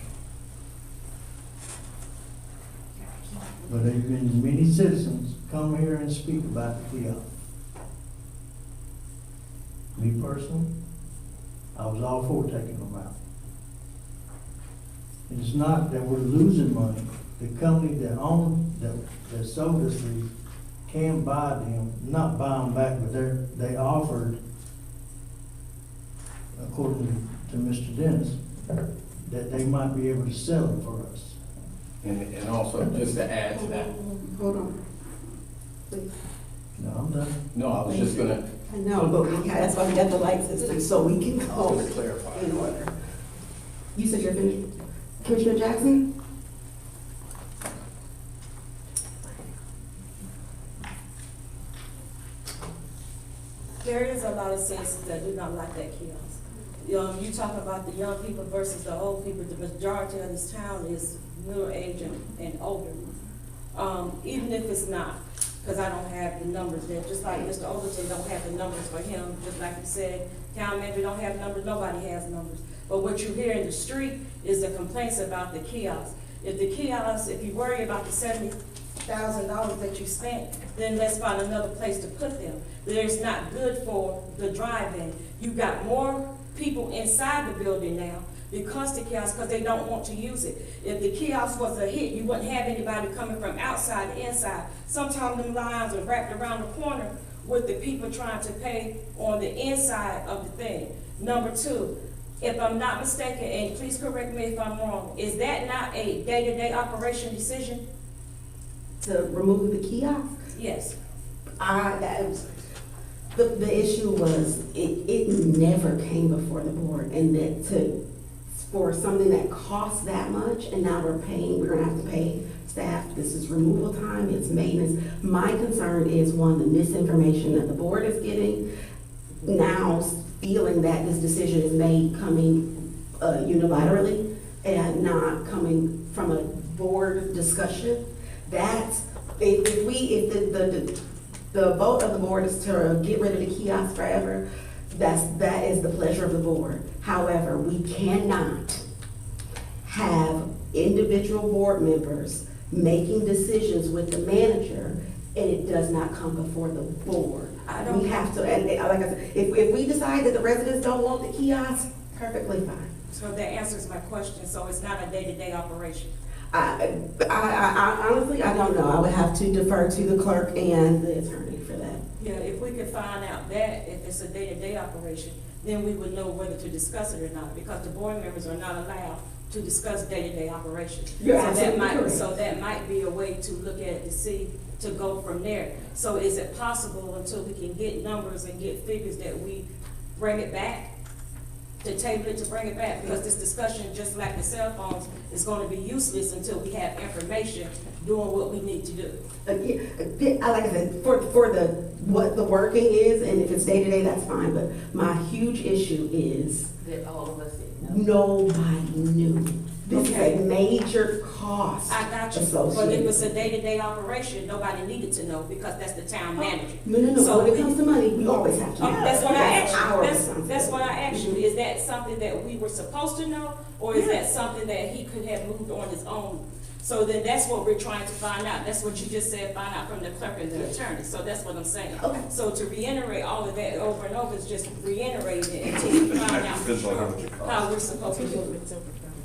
But there's been many citizens come here and speak about the kiosk. Me personally, I was all for taking them out. It's not that we're losing money. The company that sold us these can buy them, not buy them back, but they offered, according to Mr. Dennis, that they might be able to sell them for us. And also, just to add to that, Hold on. Please. No, I'm done. no, I was just gonna, I know, but that's why we got the light system, so we can go to clarify. in order. You said you're finished. Commissioner Jackson? There is a lot of citizens that do not like that kiosk. You talk about the young people versus the old people, the majority of this town is middle age and older. Even if it's not, because I don't have the numbers there, just like Mr. Overton don't have the numbers for him, just like you said, town manager don't have numbers, nobody has numbers. But what you hear in the street is the complaints about the kiosk. If you worry about the $70,000 that you spent, then let's find another place to put them. It's not good for the drive-in. You got more people inside the building now because they don't want to use it. If the kiosk was a hit, you wouldn't have anybody coming from outside to inside. Sometimes them lines are wrapped around the corner with the people trying to pay on the inside of the thing. Number two, if I'm not mistaken, and please correct me if I'm wrong, is that not a day-to-day operation decision? To remove the kiosk? Yes. The issue was, it never came before the board, and that for something that costs that much, and now we're gonna have to pay staff, this is removal time, it's maintenance. My concern is, one, the misinformation that the board is getting, now feeling that this decision is made coming unilaterally and not coming from a board discussion. That's, if the vote of the board is to get rid of the kiosk forever, that is the pleasure of the board. However, we cannot have individual board members making decisions with the manager, and it does not come before the board. I don't- We have to, and like I said, if we decide that the residents don't want the kiosk, perfectly fine. So that answers my question, so it's not a day-to-day operation. I honestly, I don't know. I would have to defer to the clerk and the attorney for that. Yeah, if we could find out that, if it's a day-to-day operation, then we would know whether to discuss it or not, because the board members are not allowed to discuss day-to-day operations. You're So that absolutely might- correct. So that might be a way to look at it to see, to go from there. So is it possible, until we can get numbers and get figures, that we bring it back? To table it, to bring it back, because this discussion, just like the cell phones, is gonna be useless until we have information doing what we need to do. Like I said, for what the working is, and if it's day-to-day, that's fine, but my huge issue is That all of us didn't know. nobody knew. This is Okay. a major cost I got you, but associated. if it's a day-to-day operation, nobody needed to know, because that's the town manager. No, So when it we- comes to money, we always have to know. That's what I asked Our you, responsibility. that's what I asked you, is that something that we were supposed to know, or is that something that he could have moved on his own? So then that's what we're trying to find out, that's what you just said, find out from the clerk and the attorney, so that's what I'm saying. Okay. So to reiterate all of that over and over is just reiterating it until we find out for Depends on how much sure it costs. how we're supposed to do it.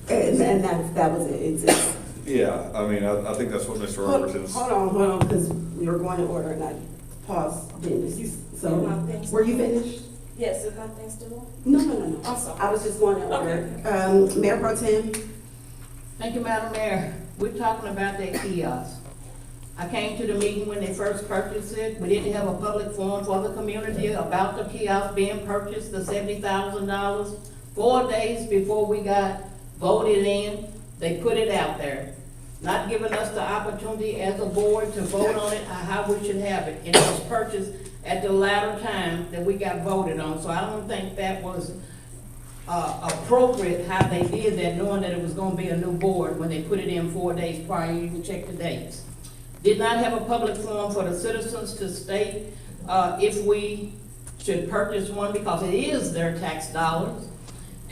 And that was it. It's Yeah, I mean, I think that's what Mr. hold Overton's. on, because we were going in order and I paused, Dennis. So, You want things were you to- finished? Yes, is nothing still? No. I'm sorry. I was just going in order. Mayor Pro Tem? Thank you, Madam Mayor. We're talking about that kiosk. I came to the meeting when they first purchased it. We didn't have a public forum for the community about the kiosk being purchased, the $70,000. 4 days before we got voted in, they put it out there, not giving us the opportunity as a board to vote on it, how we should have it. And it was purchased at the latter time that we got voted on, so I don't think that was appropriate how they did that, knowing that it was gonna be a new board when they put it in 4 days prior. You can check the dates. Did not have a public forum for the citizens to state if we should purchase one, because it is their tax dollars.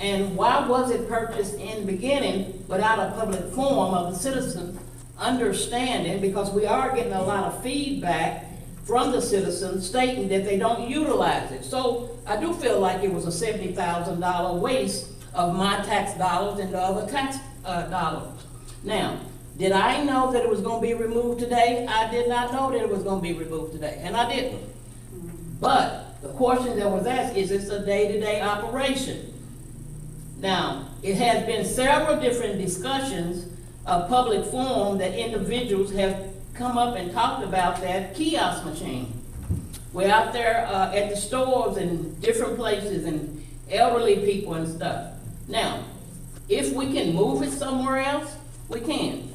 And why was it purchased in the beginning without a public forum of the citizens understanding? Because we are getting a lot of feedback from the citizens stating that they don't utilize it. So I do feel like it was a $70,000 waste of my tax dollars and the other tax dollars. Now, did I know that it was gonna be removed today? I did not know that it was gonna be removed today, and I didn't. But the question that was asked, is this a day-to-day operation? Now, it has been several different discussions of public forum that individuals have come up and talked about that kiosk machine. We're out there at the stores and different places and elderly people and stuff. Now, if we can move it somewhere else, we can.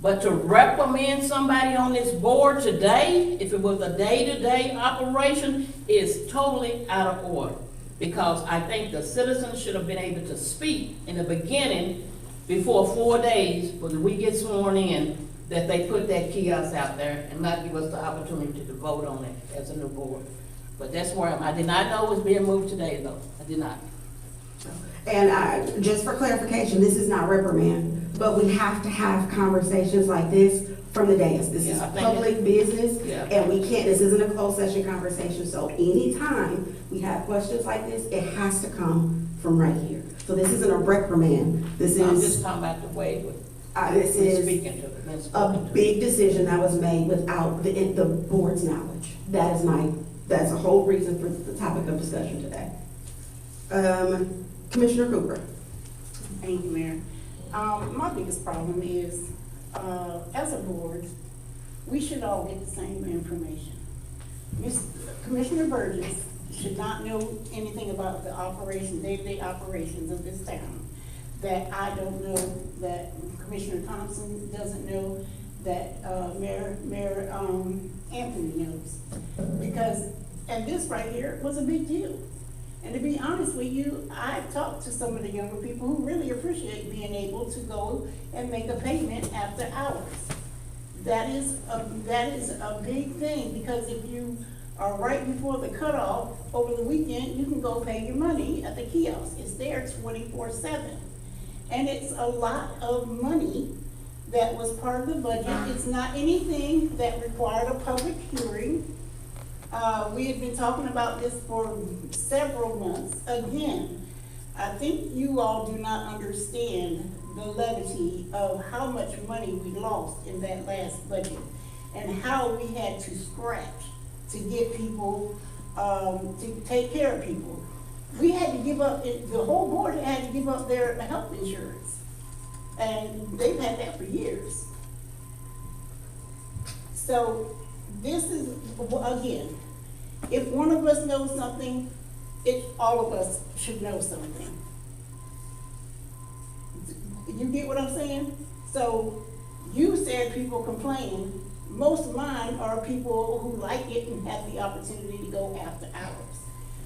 But to reprimand somebody on this board today, if it was a day-to-day operation, is totally out of order. Because I think the citizens should have been able to speak in the beginning before 4 days when we get sworn in, that they put that kiosk out there and not give us the opportunity to vote on it as a new board. But that's where I did not know it was being moved today, though. I did not. And just for clarification, this is not reprimand, but we have to have conversations like this from the dais. This is Yeah, I think public business, Yeah. and we can't, this isn't a closed session conversation, so anytime we have questions like this, it has to come from right here. So this isn't a reprimand, this I'm is, just talking about the way this we're is speaking to it. been a spoken to. big decision that was made without the board's knowledge. That's a whole reason for the topic of discussion today. Commissioner Cooper. Thank you, Mayor. My biggest problem is, as a board, we should all get the same information. Commissioner Burgess should not know anything about the operation, day-to-day operations of this town. That I don't know, that Commissioner Thompson doesn't know, that Mayor Anthony knows. Because, and this right here was a big deal. And to be honest with you, I've talked to some of the younger people who really appreciate being able to go and make a payment after hours. That is a big thing, because if you are right before the cutoff over the weekend, you can go pay your money at the kiosk. It's there 24/7. And it's a lot of money that was part of the budget. It's not anything that required a public hearing. We had been talking about this for several months. Again, I think you all do not understand the levity of how much money we lost in that last budget and how we had to scratch to get people, to take care of people. We had to give up, the whole board had to give up their health insurance. And they've had that for years. So this is, again, if one of us knows something, all of us should know something. You get what I'm saying? So you said people complain. Most of mine are people who like it and have the opportunity to go after hours.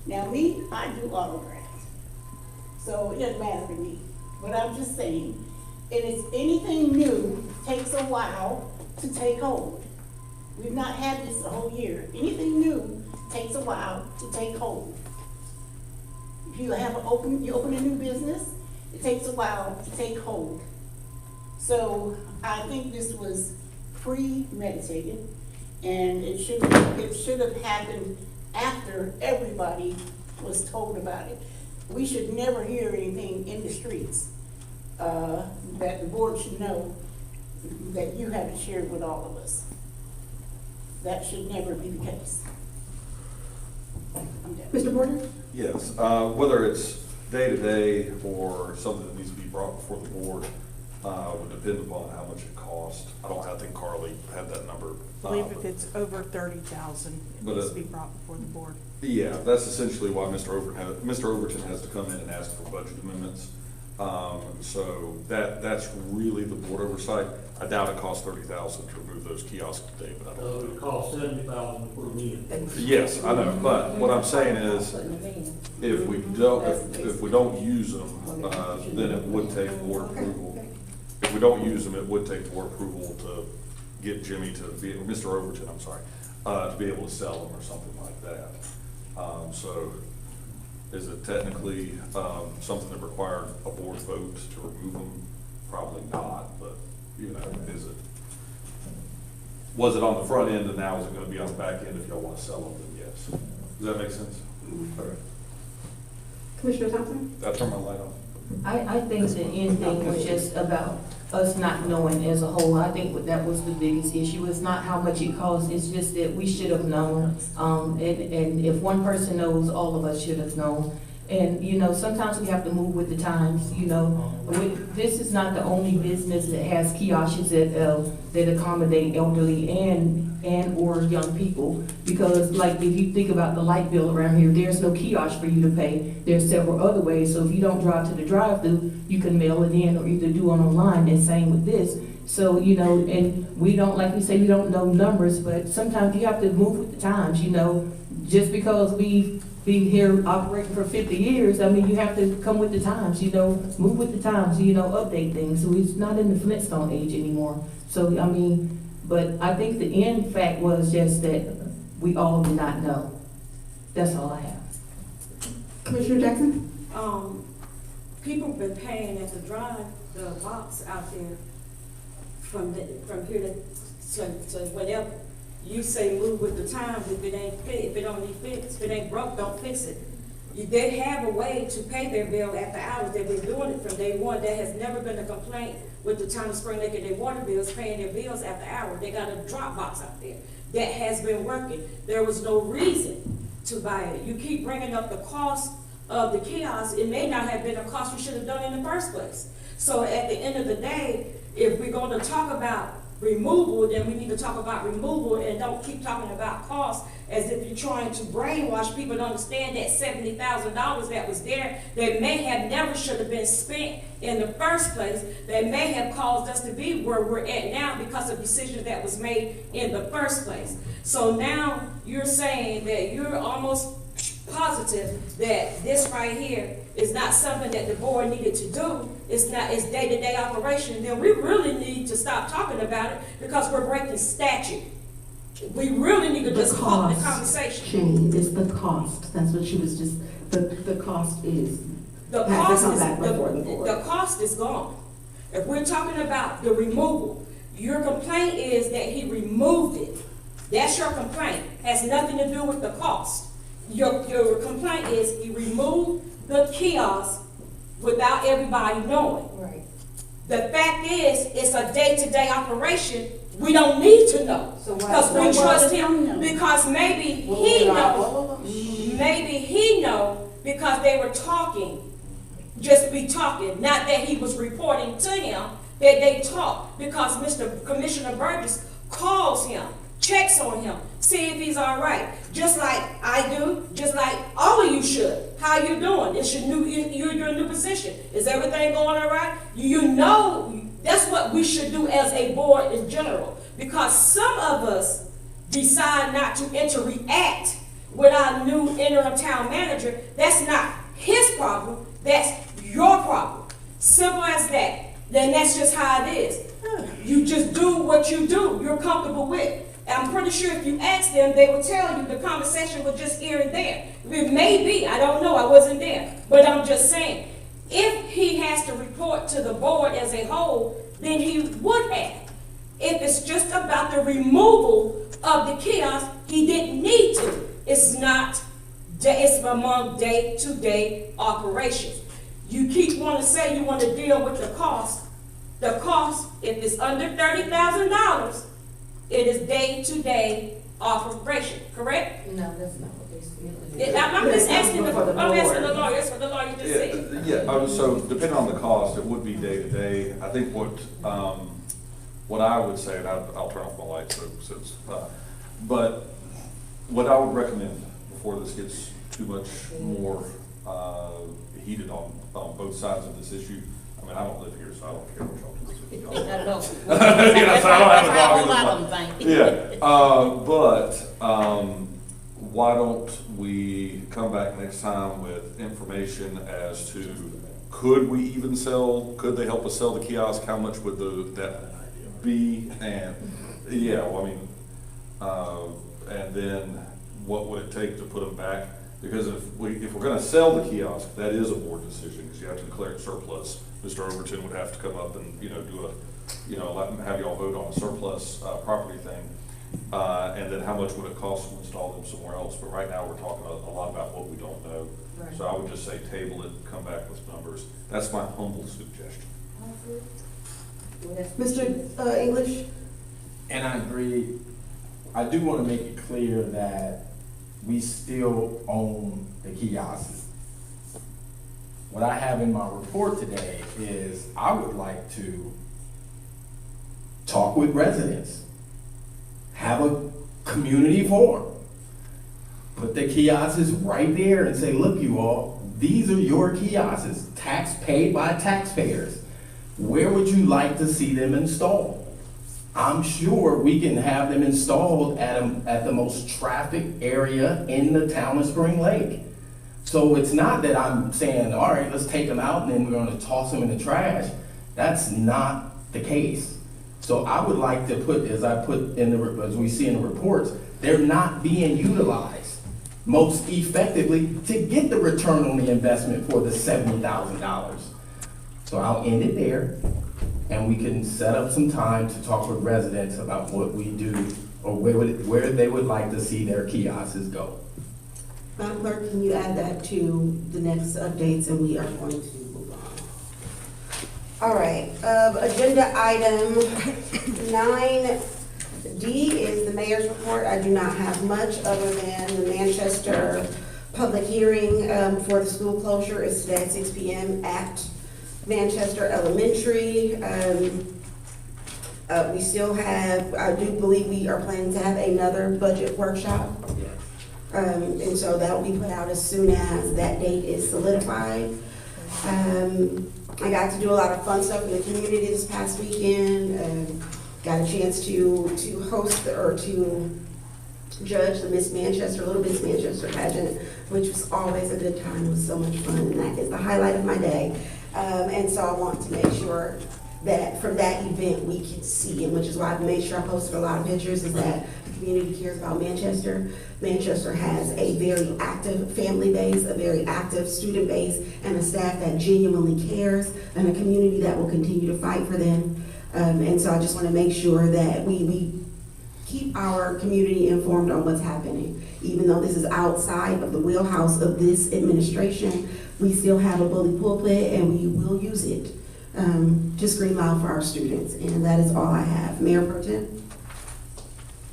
Now me, I do autographs. So it doesn't matter to me. But I'm just saying, it is anything new takes a while to take hold. We've not had this a whole year. Anything new takes a while to take hold. If you open a new business, it takes a while to take hold. So I think this was premeditated, and it should have happened after everybody was told about it. We should never hear anything in the streets that the board should know that you haven't shared with all of us. That should never be the case. I'm done. Mr. Porter? Yes, whether it's day-to-day or something that needs to be brought before the board, would depend upon how much it costs. I think Carly had that number. I believe if it's over 30,000, it But, needs to be brought before the board. Yeah, that's essentially why Mr. Overton has to come in and ask for budget amendments. So that's really the board oversight. I doubt it costs 30,000 to remove those kiosks today, but I don't know. It costs 70,000 to put them in. Yes, I know, but what I'm saying is, if we don't use them, then it would take board approval. If we don't use them, it would take board approval to get Jimmy to be, Mr. Overton, I'm sorry, to be able to sell them or something like that. So is it technically, something that required a board vote to remove them? Probably not, but, was it on the front end and now is it gonna be on the back end if y'all wanna sell them, then yes. Does that make sense? All right. Commissioner Thompson? Did I turn my light on? I think the end thing was just about us not knowing as a whole. I think that was the biggest issue. It's not how much it costs, it's just that we should have known. And if one person knows, all of us should have known. And, sometimes we have to move with the times, This is not the only business that has kiosks that accommodate elderly and or young people. Because like if you think about the light bill around here, there's no kiosk for you to pay. There's several other ways. So if you don't drive to the drive-through, you can mail it in or either do it online. And same with this. So, and we don't, like we say, we don't know numbers, but sometimes you have to move with the times, Just because we've been here operating for 50 years, you have to come with the times, move with the times, update things. So it's not in the Flintstone age anymore. So, but I think the end fact was just that we all did not know. That's all I have. Commissioner Jackson? People been paying at the box out there from here to whatever. You say move with the times. If it ain't fit, if it don't need fixed, if it ain't broke, don't fix it. They have a way to pay their bill at the hours. They've been doing it from day one. There has never been a complaint with the Town of Spring Lake and their water bills paying their bills at the hour. They got a drop box out there that has been working. There was no reason to buy it. You keep bringing up the cost of the kiosk. It may not have been a cost you should have done in the first place. So at the end of the day, if we're going to talk about removal, then we need to talk about removal and don't keep talking about cost as if you're trying to brainwash people to understand that $70,000 that was there that may have never should have been spent in the first place, that may have caused us to be where we're at now because of decisions that was made in the first place. So now you're saying that you're almost positive that this right here is not something that the board needed to do, it's not, it's day-to-day operation, then we really need to stop talking about it because we're breaking statute. We really need to just halt the conversation. Shane, it's the cost, that's what she was just, the cost is. The has to cost come is, back before the board. the cost is gone. If we're talking about the removal, your complaint is that he removed it. That's your complaint, has nothing to do with the cost. Your complaint is he removed the kiosk without everybody knowing. Right. The fact is, it's a day-to-day operation, we don't need to know. So why- Because we so why trust does he him, know? because maybe he know, because they were talking, just be talking, not that he was reporting to him, that they talked, because Mr. Commissioner Burgess calls him, checks on him, see if he's all right, just like I do, just like all of you should. How you doing? It's your new position. Is everything going all right? You know, that's what we should do as a board in general, because some of us decide not to interact with our new interim town manager. That's not his problem, that's your problem. Simple as that. Then that's just how it is. You just do what you do, you're comfortable with. And I'm pretty sure if you ask them, they will tell you the conversation was just here and there. It may be, I don't know, I wasn't there. But I'm just saying, if he has to report to the board as a whole, then he would have. If it's just about the removal of the kiosk, he didn't need to. It's not, it's among day-to-day operations. You keep wanting to say you want to deal with the cost. The cost, if it's under $30,000, it is day-to-day operation, correct? No, that's not what they said. I'm just asking the For lawyers, board. what the lawyer just said. So depending on the cost, it would be day to day. I think what I would say, and I'll turn off my lights but what I would recommend before this gets too much more heated on both sides of this issue. I mean, I don't live here, so I don't care what y'all do. I don't know. You know, so I don't have a That's dog how in a the lot of fight. them think. Why don't we come back next time with information as to could we even sell, could they help us sell the kiosk? How much would that be? And yeah, well, I mean, and then what would it take to put them back? Because if we're gonna sell the kiosk, that is a board decision, because you have to declare it surplus. Mr. Overton would have to come up and, have y'all vote on a surplus, property thing. And then how much would it cost to install them somewhere else? But right now, we're talking a lot about what we don't know. Right. So I would just say table it, come back with numbers. That's my humble suggestion. Mr. English? And I agree. I do want to make it clear that we still own the kiosks. What I have in my report today is I would like to talk with residents, have a community forum, put the kiosks right there and say, look, you all, these are your kiosks, tax paid by taxpayers. Where would you like to see them installed? I'm sure we can have them installed at the most trafficked area in the town of Spring Lake. So it's not that I'm saying, all right, let's take them out and then we're gonna toss them in the trash. That's not the case. So I would like to put, as we see in the reports, they're not being utilized most effectively to get the return on the investment for the $70,000. So I'll end it there, and we can set up some time to talk with residents about what we do or where they would like to see their kiosks go. Madam Clerk, can you add that to the next updates, and we are going to move on. All right, agenda item 9D is the mayor's report. I do not have much other than the Manchester public hearing for the school closure is today at 6 p.m. at Manchester Elementary. We still have, I do believe we are planning to have another budget workshop. And so that will be put out as soon as that date is solidified. I got to do a lot of fun stuff in the community this past weekend. Got a chance to host to judge the Miss Manchester, Little Miss Manchester pageant, which was always a good time. It was so much fun, and that is the highlight of my day. And so I want to make sure that from that event we can see, and which is why I made sure I posted a lot of pictures, is that the community cares about Manchester. Manchester has a very active family base, a very active student base, and a staff that genuinely cares, and a community that will continue to fight for them. And so I just want to make sure that we keep our community informed on what's happening. Even though this is outside of the wheelhouse of this administration, we still have a bully pulpit, and we will use it to scream loud for our students. And that is all I have. Mayor Pro Tem?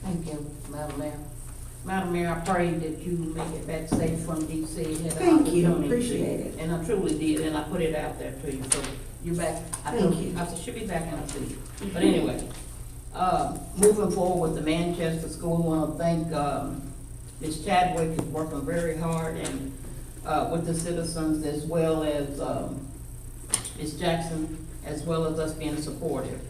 Thank you, Madam Mayor. Madam Mayor, I pray that you make it back safe from DC. Had an Thank you, opportunity to, appreciate it. And I truly did, and I put it out there to you, so you're back. Thank you. I said, she'll be back in a week. But anyway, moving forward with the Manchester School, I want to thank Ms. Chadwick is working very hard and with the citizens, as well as Ms. Jackson, as well as us being supportive.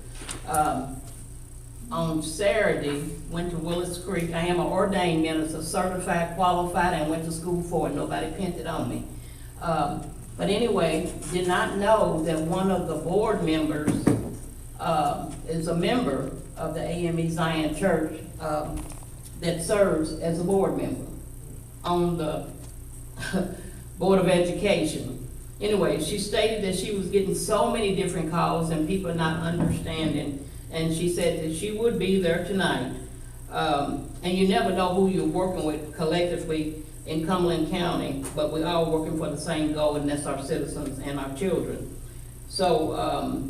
On Saturday, went to Willis Creek. I am an ordained minister, certified, qualified, and went to school for it. Nobody pinned it on me. But anyway, did not know that one of the board members is a member of the AME Zion Church that serves as a board member on the Board of Education. Anyway, she stated that she was getting so many different calls and people not understanding. And she said that she would be there tonight. And you never know who you're working with collectively in Cumberland County, but we're all working for the same goal, and that's our citizens and our children. So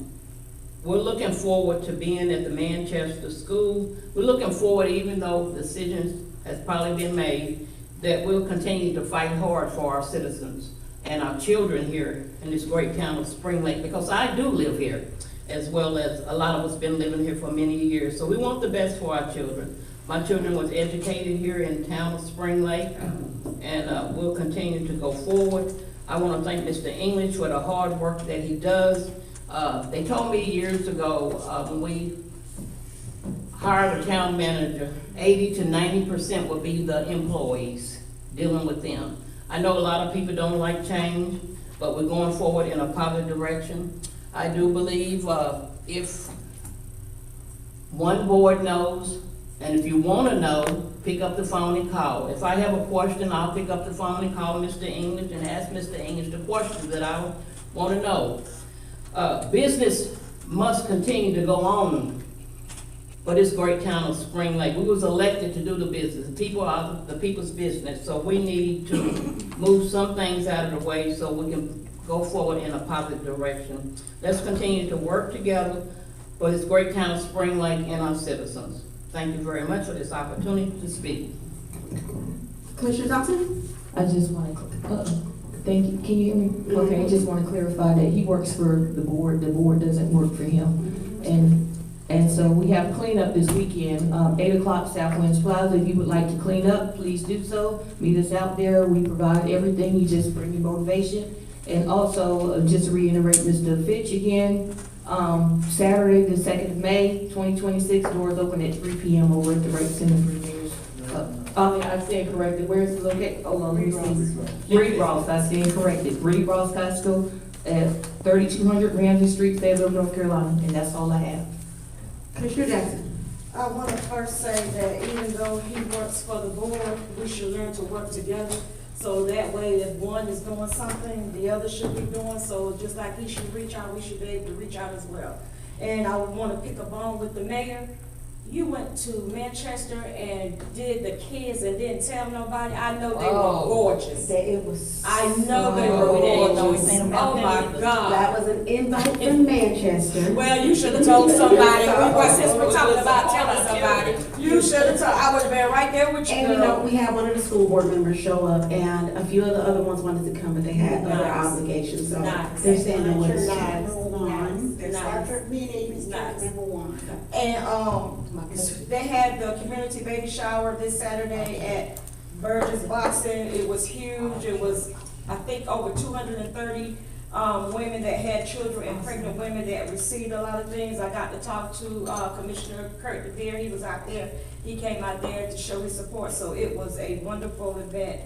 we're looking forward to being at the Manchester School. We're looking forward, even though decisions has probably been made, that we'll continue to fight hard for our citizens and our children here in this great town of Spring Lake, because I do live here, as well as a lot of us been living here for many years. So we want the best for our children. My children was educated here in town of Spring Lake, and we'll continue to go forward. I want to thank Mr. English for the hard work that he does. They told me years ago when we hired a town manager, 80 to 90% would be the employees dealing with them. I know a lot of people don't like change, but we're going forward in a positive direction. I do believe if one board knows, and if you want to know, pick up the phone and call. If I have a question, I'll pick up the phone and call Mr. English and ask Mr. English the questions that I want to know. Business must continue to go on for this great town of Spring Lake. We was elected to do the business. People are the people's business, so we need to move some things out of the way so we can go forward in a positive direction. Let's continue to work together for this great town of Spring Lake and our citizens. Thank you very much for this opportunity to speak. Commissioner Thompson? I just want to, thank you, can you hear me? Okay, I just want to clarify that he works for the board doesn't work for him. And so we have cleanup this weekend, 8 o'clock Southwinds Plaza. If you would like to clean up, please do so. Meet us out there. We provide everything. You just bring your motivation. And also, just to reiterate Mr. Fitch again, Saturday, the 2nd of May, 2026, doors open at 3 p.m. over at the Rec Center for Years. I stand corrected. Where's the location? Hold on, let me see. Reed Ross, I stand corrected. Reed Ross Costco at 3200 Ramsey Street, Fayetteville, North Carolina. And that's all I have. Commissioner Jackson? I want to first say that even though he works for the board, we should learn to work together. So that way, if one is doing something, the other should be doing. So just like he should reach out, we should be able to reach out as well. And I would want to pick a bone with the mayor. You went to Manchester and did the kids and didn't tell nobody. I know they were gorgeous. It was. I know they were gorgeous. Oh my God. That was an invite from Manchester. Well, you should have told somebody. Well, since we're talking about telling somebody, you should have told. I would have been right there with you. And you know, we had one of the school board members show up, and a few of the other ones wanted to come, but they had other obligations, so they're saying they wouldn't. And they had the community baby shower this Saturday at Burgess Boxing. It was huge. It was, I think, over 230 women that had children and pregnant women that received a lot of things. I got to talk to, Commissioner Kurt DeVere, he was out there, he came out there to show his support, so it was a wonderful event,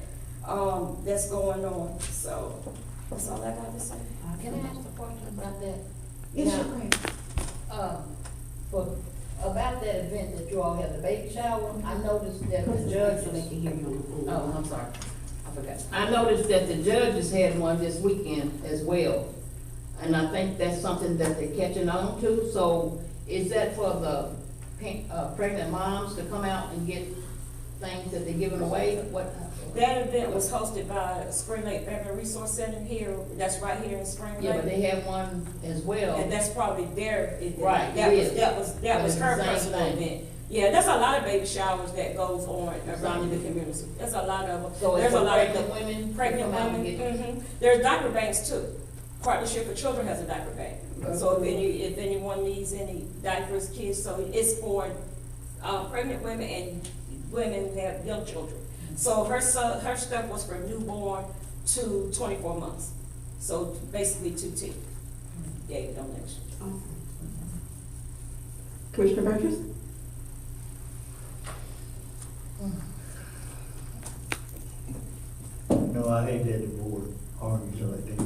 that's going on, so that's all I got to say. Can I ask a question about that? Yes, Now, you can. About that event that you all had, the baby shower, I noticed that the judges. Oh, I'm sorry, I forgot. I noticed that the judges had one this weekend as well. And I think that's something that they're catching on to, so is that for the pregnant moms to come out and get things that they're giving away? What? That event was hosted by Spring Lake Family Resource Center here, that's right here in Spring Lake. Yeah, but they have one as well. And that's probably their event. Right, That it was, is. that was It's her the same personal thing. event. Yeah, there's a lot of baby showers that goes on around in the community. There's a lot of them. So it's There's for a lot of pregnant the women? pregnant come out and women. get- Mhm. There's diaper banks too. Partnership for Children has a diaper bank. So if anyone needs any diapers, kids, so it's for, pregnant women and women that have young children. So her stuff was from newborn to 24 months. So basically 2T. Gave donation. Commissioner Burgess? No, I hate that the board argues like they do.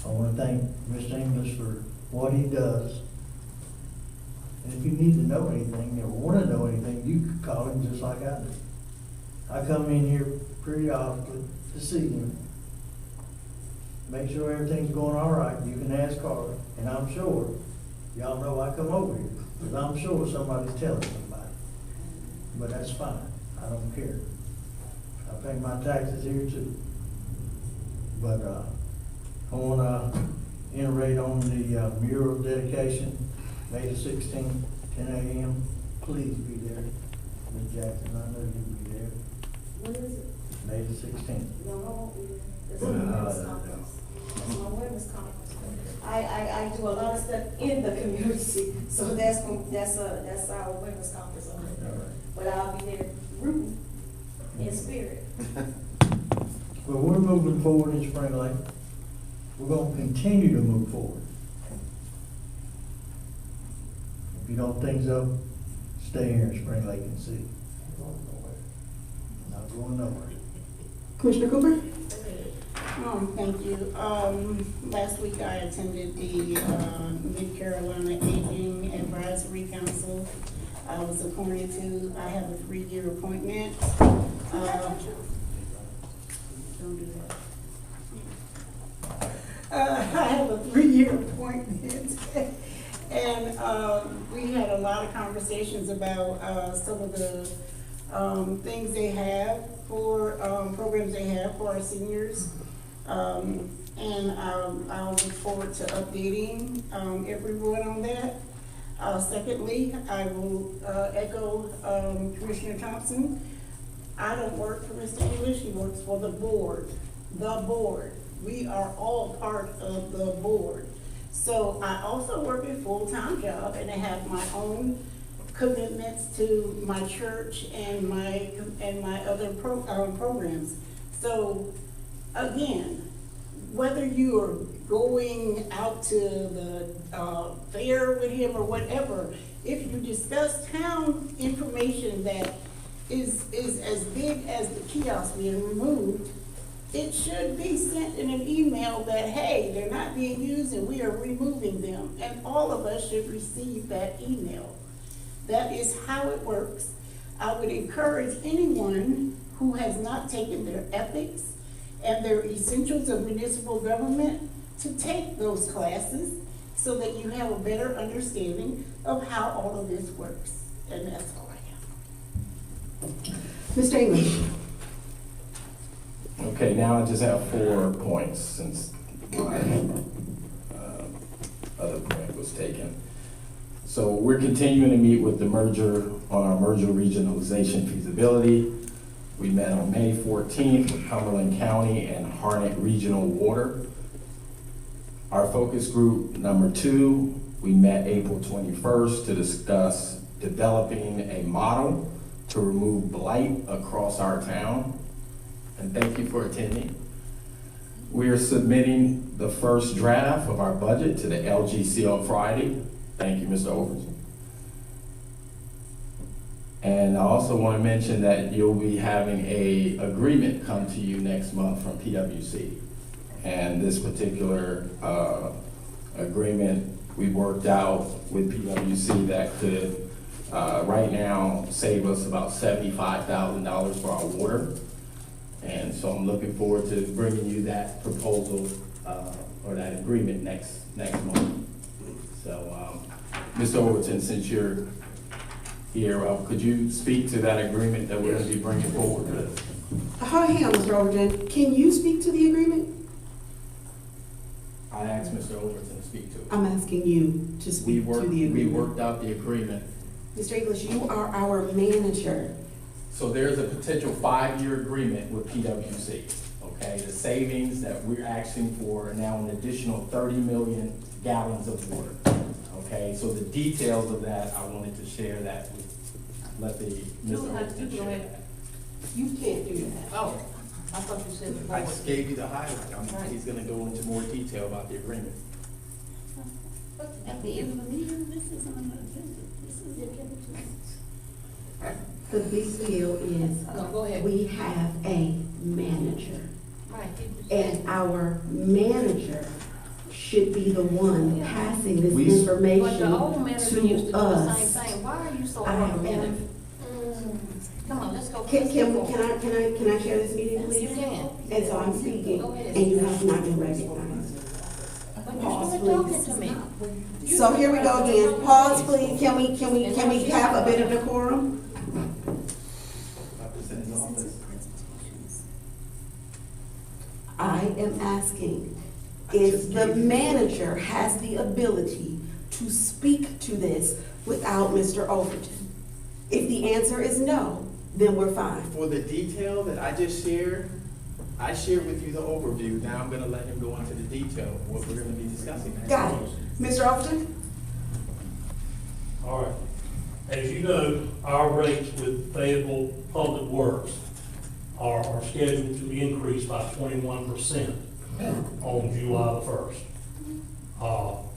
I want to thank Mr. English for what he does. And if you need to know anything or want to know anything, you can call him just like I do. I come in here periodically to see him. Make sure everything's going all right. You can ask Carla, and I'm sure, y'all know I come over here, because I'm sure somebody's telling somebody. But that's fine. I don't care. I pay my taxes here too. But, I wanna iterate on the mural dedication, May the 16th, 10 a.m. Please be there. Ms. Jackson, I know you'll be there. When is it? May the 16th. No, I won't be there. It's a women's conference. It's my women's conference. I do a lot of stuff in the community, so that's our women's conference on it. All right. But I'll be there rooting in spirit. Well, we're moving forward in Spring Lake. We're gonna continue to move forward. If you don't think so, stay here in Spring Lake and see. Not going nowhere. Commissioner Cooper? Thank you. Last week I attended the, Mid Carolina Aging Advisory Council. I was appointed to, I have a 3-year appointment. Don't do that. I have a 3-year appointment. And, we had a lot of conversations about, some of the, things they have for, programs they have for our seniors. And I'll look forward to updating, everyone on that. Secondly, I will, echo, Commissioner Thompson. I don't work for Mr. English, he works for the board. The board. We are all part of the board. So I also work a full-time job and I have my own commitments to my church and my other programs. So again, whether you are going out to the fair with him or whatever, if you discuss town information that is as big as the kiosk being removed, it should be sent in an email that, hey, they're not being used and we are removing them. And all of us should receive that email. That is how it works. I would encourage anyone who has not taken their ethics and their essentials of municipal government to take those classes so that you have a better understanding of how all of this works. And that's all I have. Mr. English? Okay, now I just have 4 points since my other point was taken. So we're continuing to meet with the merger on our merger regionalization feasibility. We met on May 14th with Cumberland County and Harnett Regional Water. Our focus group number 2, we met April 21st to discuss developing a model to remove blight across our town. And thank you for attending. We are submitting the first draft of our budget to the LGC on Friday. Thank you, Mr. Overton. And I also want to mention that you'll be having a agreement come to you next month from PwC. And this particular agreement we worked out with PwC that could right now save us about $75,000 for our water. And so I'm looking forward to bringing you that proposal or that agreement next month. So, Mr. Overton, since you're here, could you speak to that agreement that we're going to be bringing forward? Hang on, Mr. Overton, can you speak to the agreement? I asked Mr. Overton to speak to it. I'm asking you to speak to the agreement. We worked out the agreement. Mr. English, you are our manager. So there's a potential 5-year agreement with PwC, okay? The savings that we're asking for are now an additional 30 million gallons of water, okay? So the details of that, I wanted to share that with, let the, Mr. Overton share that. You can't do that. Oh, I thought you said. I just gave you the highlight. He's gonna go into more detail about the agreement. At the end of the meeting, this is on the agenda. This is the agenda. The big deal is, No, go ahead. we have a manager. Right. And our manager should be the one passing this We- information But the old manager used to to do the us. same thing. Why are you so I argumentative? am, Come on, let's go. can I share this meeting, You please? can. And so I'm speaking, Go ahead. and you have not been recognized. But Pause, you're still please. talking to me. So here we go again. Pause, please. Can we have a bit of decorum? I am asking if the manager has the ability to speak to this without Mr. Overton. If the answer is no, then we're fine. For the detail that I just shared, I shared with you the overview. Now I'm gonna let him go into the detail of what we're gonna be discussing next. Got it. Mr. Overton? All right. As you know, our rates with Fayetteville Public Works are scheduled to increase by 21% on July the 1st.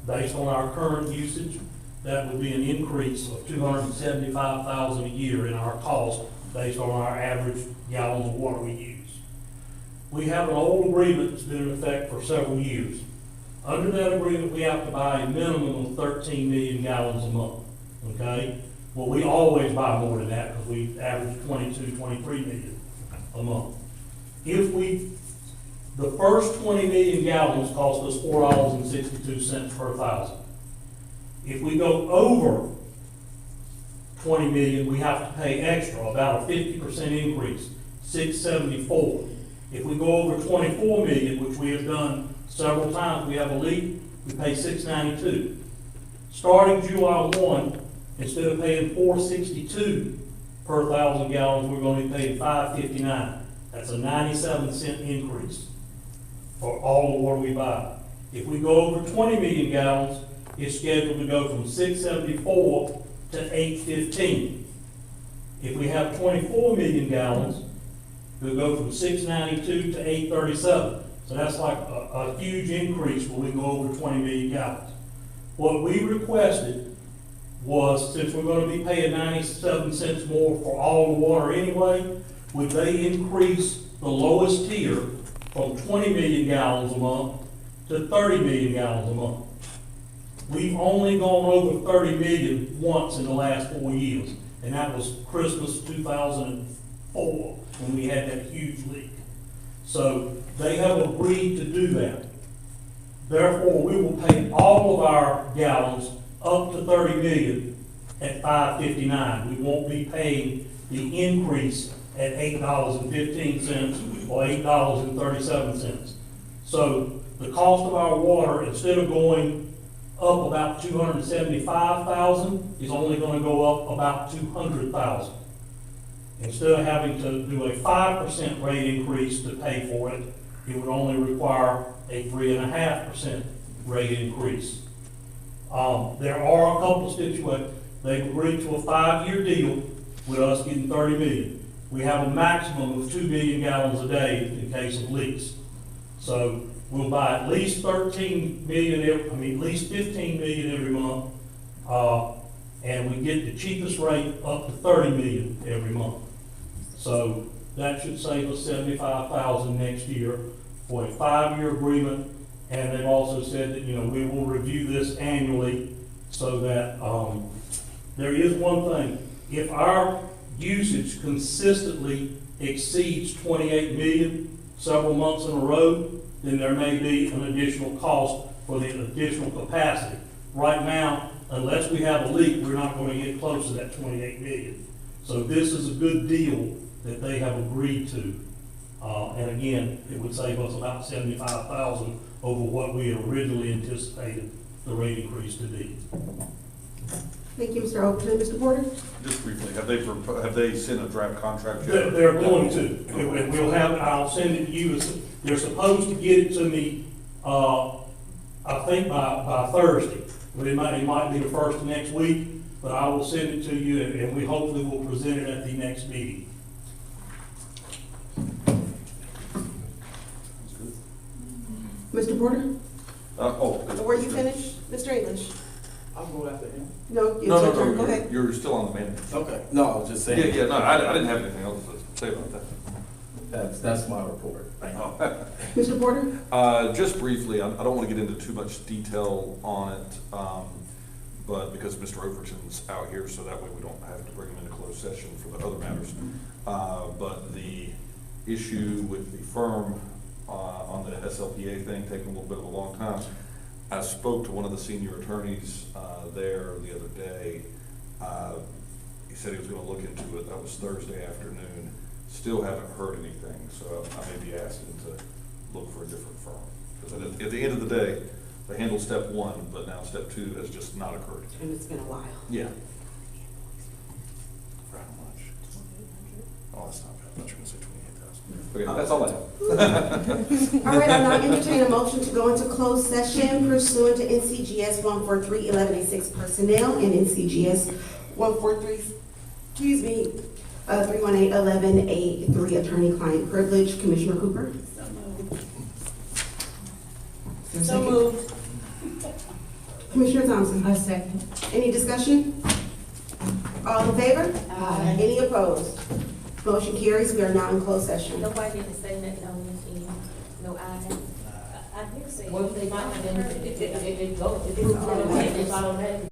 Based on our current usage, that would be an increase of $275,000 a year in our cost based on our average gallons of water we use. We have an old agreement that's been in effect for several years. Under that agreement, we have to buy a minimum of 13 million gallons a month, okay? Well, we always buy more than that because we average 22, 23 million a month. The first 20 million gallons cost us $4.62 per thousand. If we go over 20 million, we have to pay extra, about a 50% increase, $6.74. If we go over 24 million, which we have done several times, we have a leak, we pay $6.92. Starting July 1, instead of paying $4.62 per 1,000 gallons, we're going to be paying $5.59. That's a 97-cent increase for all the water we buy. If we go over 20 million gallons, it's scheduled to go from $6.74 to $8.15. If we have 24 million gallons, we'll go from $6.92 to $8.37. So that's like a huge increase when we go over 20 million gallons. What we requested was, since we're going to be paying 97 cents more for all the water anyway, would they increase the lowest tier from 20 million gallons a month to 30 million gallons a month? We've only gone over 30 million once in the last 4 years, and that was Christmas 2004 when we had that huge leak. So they have agreed to do that. Therefore, we will pay all of our gallons up to 30 million at $5.59. We won't be paying the increase at $8.15 or $8.37. So the cost of our water, instead of going up about $275,000, is only going to go up about $200,000. Instead of having to do a 5% rate increase to pay for it, it would only require a 3.5% rate increase. There are a couple of situations. They've agreed to a 5-year deal with us getting 30 million. We have a maximum of 2 billion gallons a day in case of leaks. So we'll buy at least 13 million, at least 15 million every month. And we get the cheapest rate up to 30 million every month. So that should save us 75,000 next year for a 5-year agreement. And they've also said that, we will review this annually so that, there is one thing. If our usage consistently exceeds 28 million several months in a row, then there may be an additional cost for the additional capacity. Right now, unless we have a leak, we're not going to get close to that 28 million. So this is a good deal that they have agreed to. And again, it would save us about 75,000 over what we had originally anticipated the rate increase to be. Thank you, Mr. Overton. Mr. Porter? Just briefly, have they sent a draft contract yet? They're going to. And we'll have, I'll send it to you. They're supposed to get it to me, I think by Thursday. But it might be the first of next week, but I will send it to you and we hopefully will present it at the next meeting. Mr. Porter? Were you sure. finished? Mr. English? I'll go after him. No, it's No, your no, turn. no, Go ahead. you're still on the manager. Okay, no, I was just saying. Yeah, no, I didn't have anything else to say about that. That's my report. Thank you. Mr. Porter? Just briefly, I don't want to get into too much detail on it, but because Mr. Overton's out here, so that way we don't have to bring him into closed session for the other matters. But the issue with the firm on the SLPA thing taking a little bit of a long time, I spoke to one of the senior attorneys there the other day. He said he was going to look into it. That was Thursday afternoon. Still haven't heard anything, so I may be asking to look for a different firm. Because at the end of the day, they handled step 1, but now step 2 has just not occurred. And it's been a while. Yeah. For how much? Oh, that's not bad. I thought you were going to say 28,000. Okay, that's all I have. All right, I'll now entertain a motion to go into closed session pursuant to NCGS 143-11A6 personnel and NCGS 318-11A3 attorney-client privilege. Commissioner Cooper? So moved. Commissioner Thompson? I second. Any discussion? All in favor? Aye. Any opposed? Motion carries. We are now in closed session. Nobody didn't say nothing on this end, no I. I did say. Well, they might have been, it goes, it's automatic.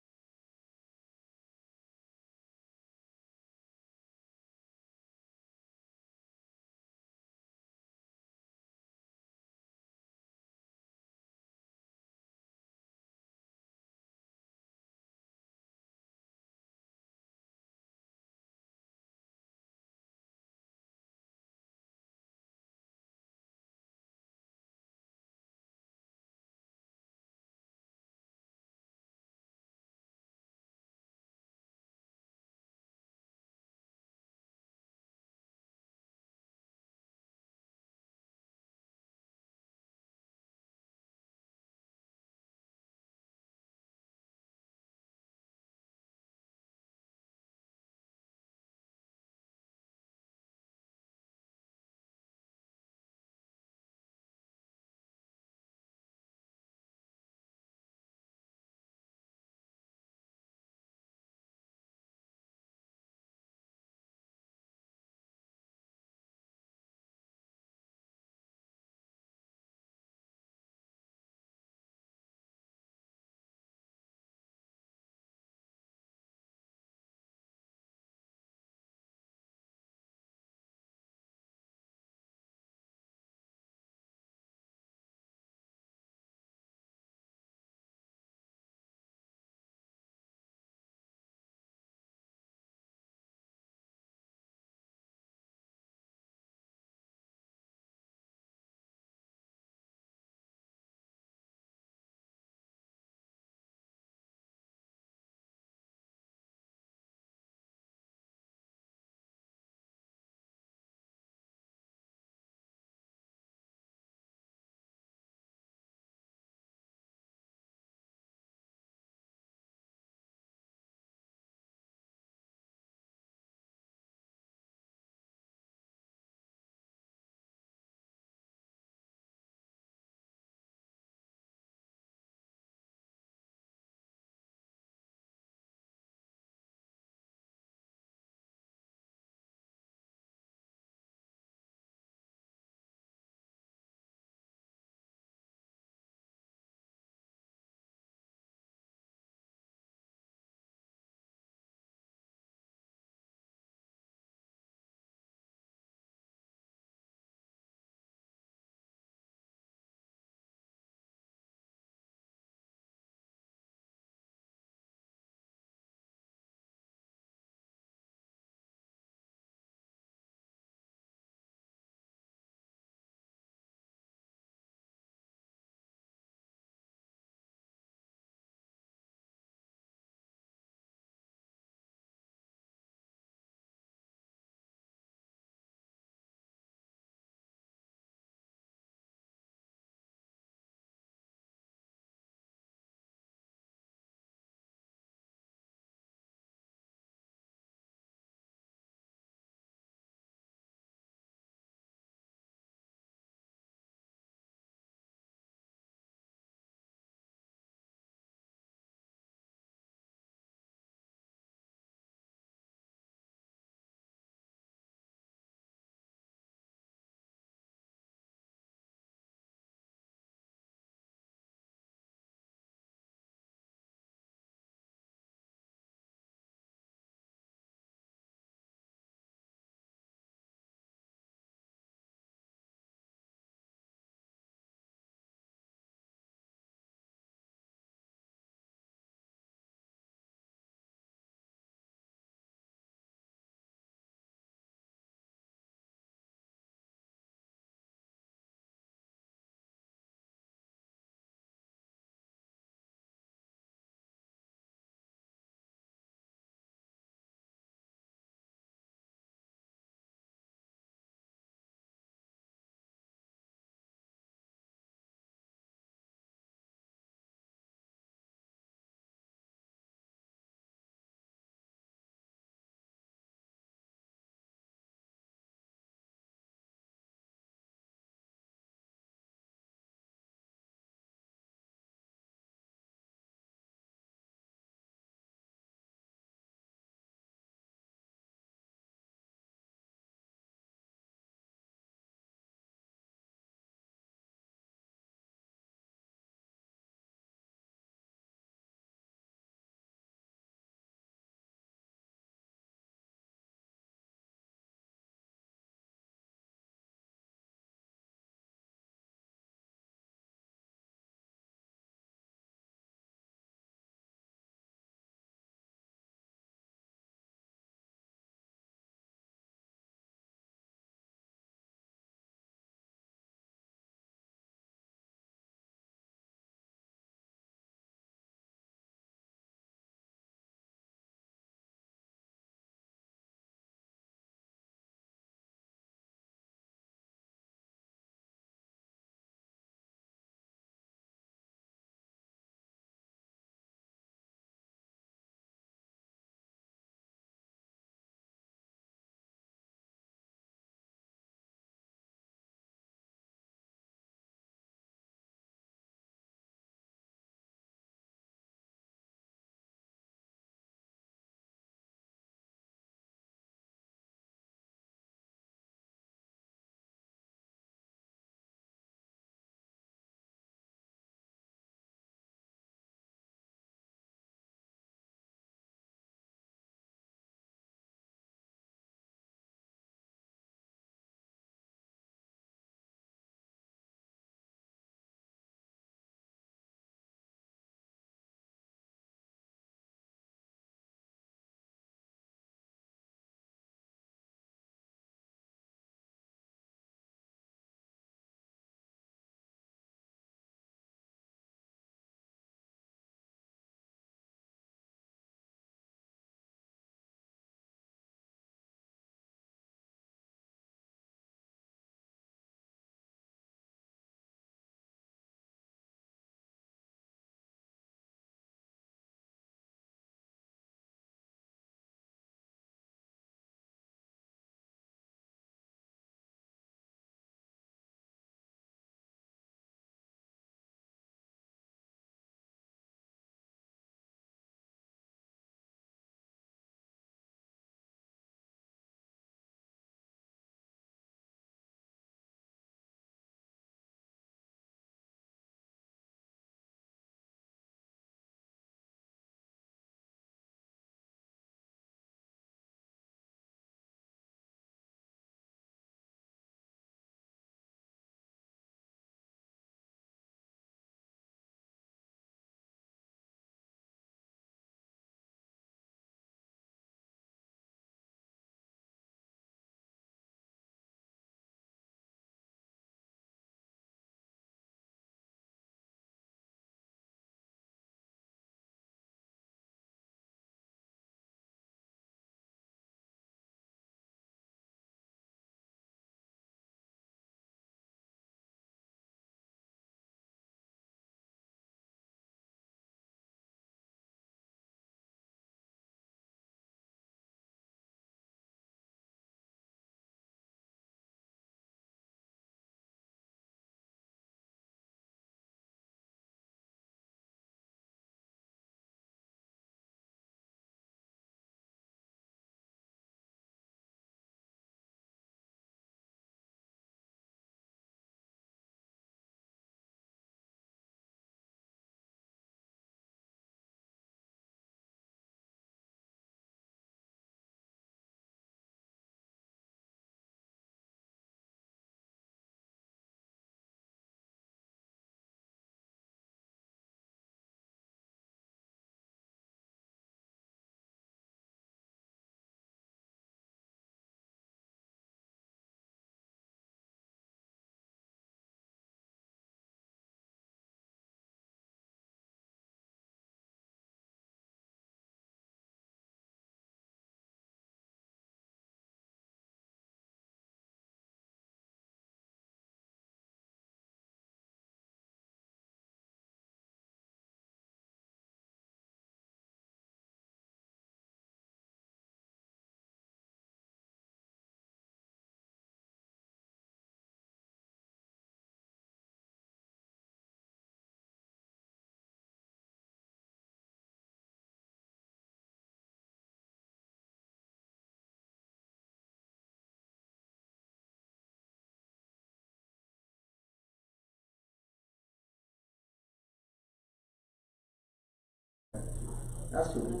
Absolutely.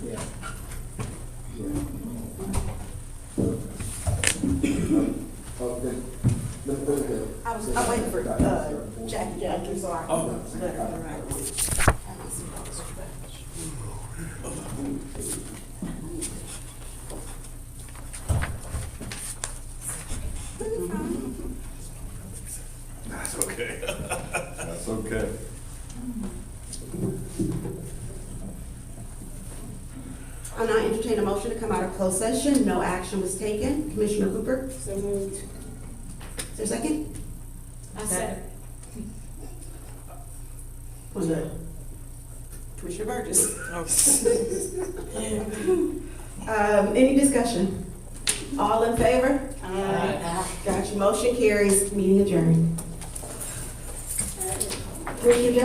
Yeah. Okay. I'm waiting for, Jackie, so I can let her know right away. That's okay. That's okay. I'll now entertain a motion to come out of closed session. No action was taken. Commissioner Cooper, So moved. is there a second? I said, Was it Commissioner Burgess? Any discussion? All in favor? Gotcha. Motion carries. Meeting adjourned. Commissioner Jefferson?